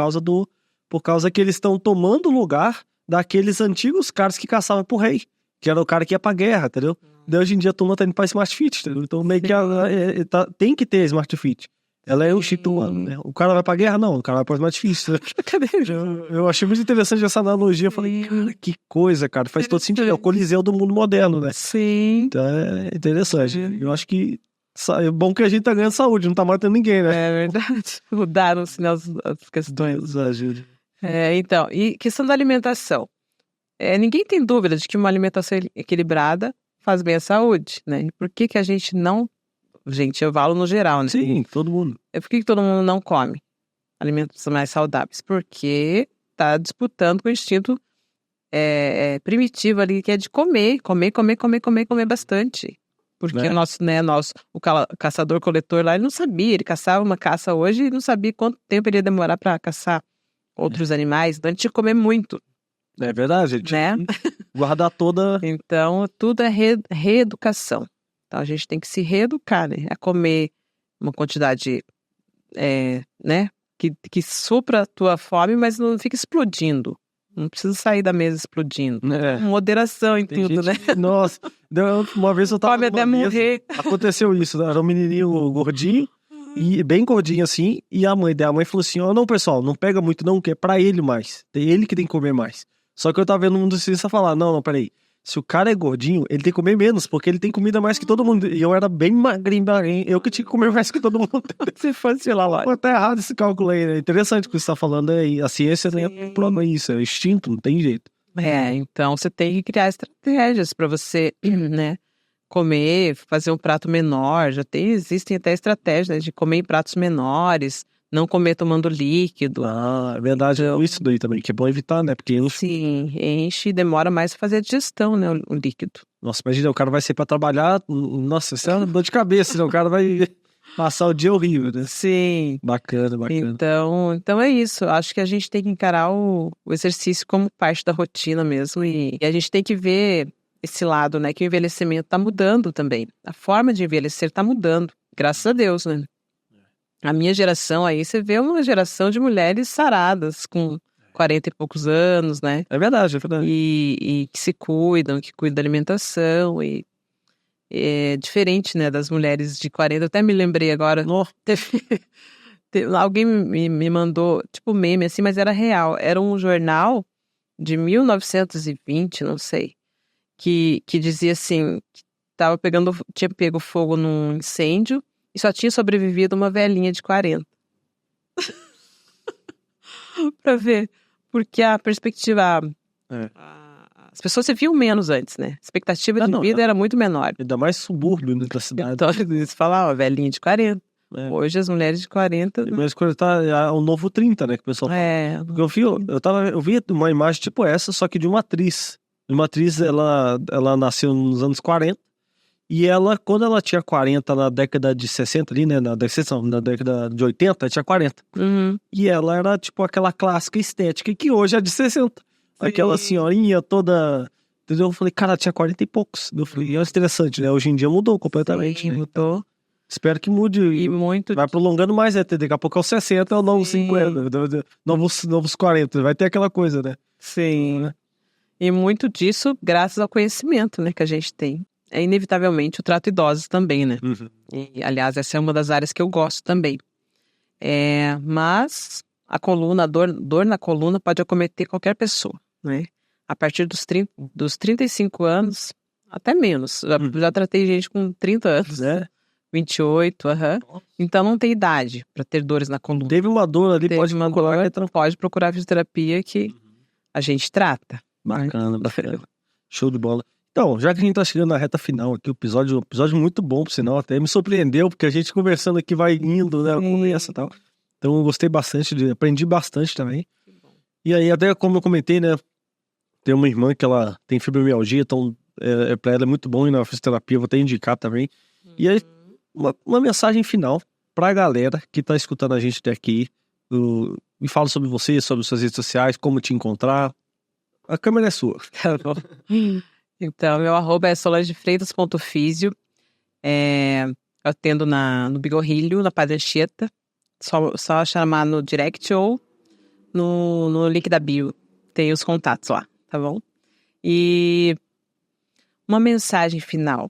causa que eles estão tomando o lugar daqueles antigos caras que caçavam pro rei, que era o cara que ia pra guerra, entendeu? Daí hoje em dia a turma tá indo pra Smart Fit, entendeu? Então meio que tem que ter Smart Fit. Ela é o instinto humano, né? O cara vai pra guerra? Não, o cara vai pra Smart Fit. Né? Eu achei muito interessante essa analogia. Eu falei, cara, que coisa, cara. Faz todo sentido. É o Coliseu do mundo moderno, né? Sim. Então é interessante. Eu acho que é bom que a gente tá ganhando saúde, não tá matando ninguém, né? É verdade. Mudaram-se as questões. Ajuda. Então, e questão da alimentação. Ninguém tem dúvida de que uma alimentação equilibrada faz bem à saúde, né? E por que a gente não... Gente, eu falo no geral, né? Sim, todo mundo. Por que todo mundo não come alimentos mais saudáveis? Porque tá disputando com o instinto primitivo ali, que é de comer bastante. Porque o caçador-coletor lá, ele não sabia, ele caçava uma caça hoje e não sabia quanto tempo ele ia demorar para caçar outros animais, então a gente tinha que comer muito. É verdade, a gente né? Guardar toda... Então, tudo é reeducação. Então, a gente tem que se reeducar, né? A comer uma quantidade, né? Que supra a tua fome, mas não fica explodindo. Não precisa sair da mesa explodindo. É. Moderação em Tem tudo, né? gente nossa, uma vez eu tava Pode até numa mesa, morrer. aconteceu isso, né? Era um menininho gordinho, e bem gordinho assim, e a mãe falou assim, ó, não, pessoal, não pega muito não, que é pra ele mais, tem ele que tem que comer mais. Só que eu tava vendo um dos cientistas falar, não, peraí, se o cara é gordinho, ele tem que comer menos, porque ele tem comida mais que todo mundo, e eu era bem magrinho, eu que tinha que comer mais que todo mundo. Se fosse lá. Pô, tá errado esse cálculo aí, né? Interessante o que você tá falando, a ciência tem problema isso, é instinto, não tem jeito. Então você tem que criar estratégias para você, né, comer, fazer um prato menor. Existem até estratégias, né, de comer em pratos menores, não comer tomando líquido. Ah, é verdade, isso daí também, que é bom evitar, né? Porque Sim, enche e demora mais pra fazer a digestão, né, o líquido. nossa, imagina, o cara vai sair pra trabalhar, nossa, isso é uma dor de cabeça, né? O cara vai passar o dia horrível, né? Sim. Bacana. Então é isso. Acho que a gente tem que encarar o exercício como parte da rotina mesmo. E a gente tem que ver esse lado, né? Que o envelhecimento tá mudando também. A forma de envelhecer tá mudando. Graças a Deus, né? A minha geração aí, você vê uma geração de mulheres saradas, com 40 e poucos anos, né? É verdade. E que se cuidam, que cuidam da alimentação. E é diferente, né? Das mulheres de 40. Eu até me lembrei agora. Alguém me mandou, tipo meme assim, mas era real. Era um jornal de 1920, não sei, que dizia assim, que tinha pego fogo num incêndio e só tinha sobrevivido uma velhinha de 40. Pra ver, porque a perspectiva... As pessoas se viam menos antes, né? A expectativa de vida era muito menor. Ainda mais subúrbio, né, da cidade. Então, eles falavam, velhinha de 40. Hoje as mulheres de 40... Mas quando tá o novo 30, né, que o pessoal fala. Eu vi uma imagem tipo essa, só que de uma atriz. Uma atriz, ela nasceu nos anos 40, e ela, quando ela tinha 40 na década de 60 ali, né, na década de 80, tinha 40. Uhum. E ela era tipo aquela clássica estética, que hoje é de 60. Sim. Aquela senhorinha toda... Entendeu? Eu falei, cara, tinha 40 e poucos. Eu falei, é interessante, né? Hoje em dia mudou completamente. Sim, mudou. Espero que mude. E muito. Vai prolongando mais, né? Daqui a pouco é o 60, é o novo 50, novos 40. Vai ter aquela coisa, né? Sim. E muito disso graças ao conhecimento, né, que a gente tem. É inevitavelmente o trato idosos também, né? Uhum. E, aliás, essa é uma das áreas que eu gosto também. Mas a dor na coluna pode acometer qualquer pessoa, né? A partir dos 35 anos, até menos. Já tratei gente com 30 anos. 28, Então não tem idade para ter dores na coluna. Teve uma dor ali, pode procurar fisioterapia que a gente trata. Bacana. Show de bola. Então, já que a gente tá chegando na reta final aqui, o episódio muito bom, por sinal, até me surpreendeu, porque a gente conversando aqui vai indo, né, conversa e tal. Então eu gostei bastante, aprendi bastante também. E aí, até como eu comentei, né, tem uma irmã que ela tem fibromialgia, então pra ela é muito bom ir na fisioterapia, vou até indicar também. E aí, uma mensagem final pra galera que tá escutando a gente até aqui, me fala sobre você, sobre suas redes sociais, como te encontrar. A câmera é sua. Então, meu @ é solangefreitas.fisio. Eu atendo no Bigorrilho, na Padre Anchieta. Só chamar no direct ou no link da bio. Tem os contatos lá, tá bom? E uma mensagem final.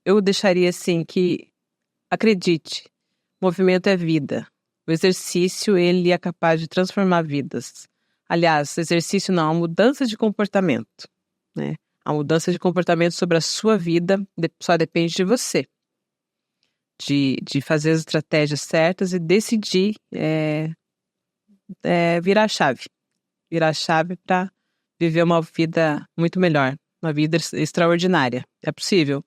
Eu deixaria assim que acredite, movimento é vida. O exercício, ele é capaz de transformar vidas. Aliás, exercício não, é uma mudança de comportamento, né? A mudança de comportamento sobre a sua vida só depende de você. De fazer as estratégias certas e decidir virar a chave. Virar a chave para viver uma vida muito melhor. Uma vida extraordinária. É possível.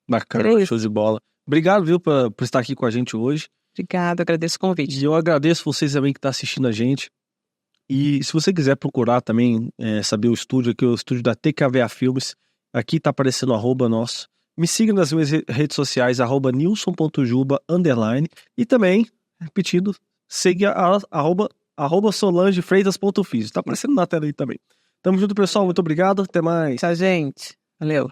Bacana, show de bola. Obrigado, viu, por estar aqui com a gente hoje. Obrigado, agradeço o convite. E eu agradeço vocês também que estão assistindo a gente. E se você quiser procurar também, saber o estúdio aqui, o estúdio da TKVA Filmes, aqui tá aparecendo o @ nosso. Me siga nas minhas redes sociais, @nilson.juba_. E também, repetindo, siga @solangefreitas.fisio. Tá aparecendo na tela aí também. Tamo junto, pessoal. Muito obrigado. Até mais. Tchau, gente. Valeu.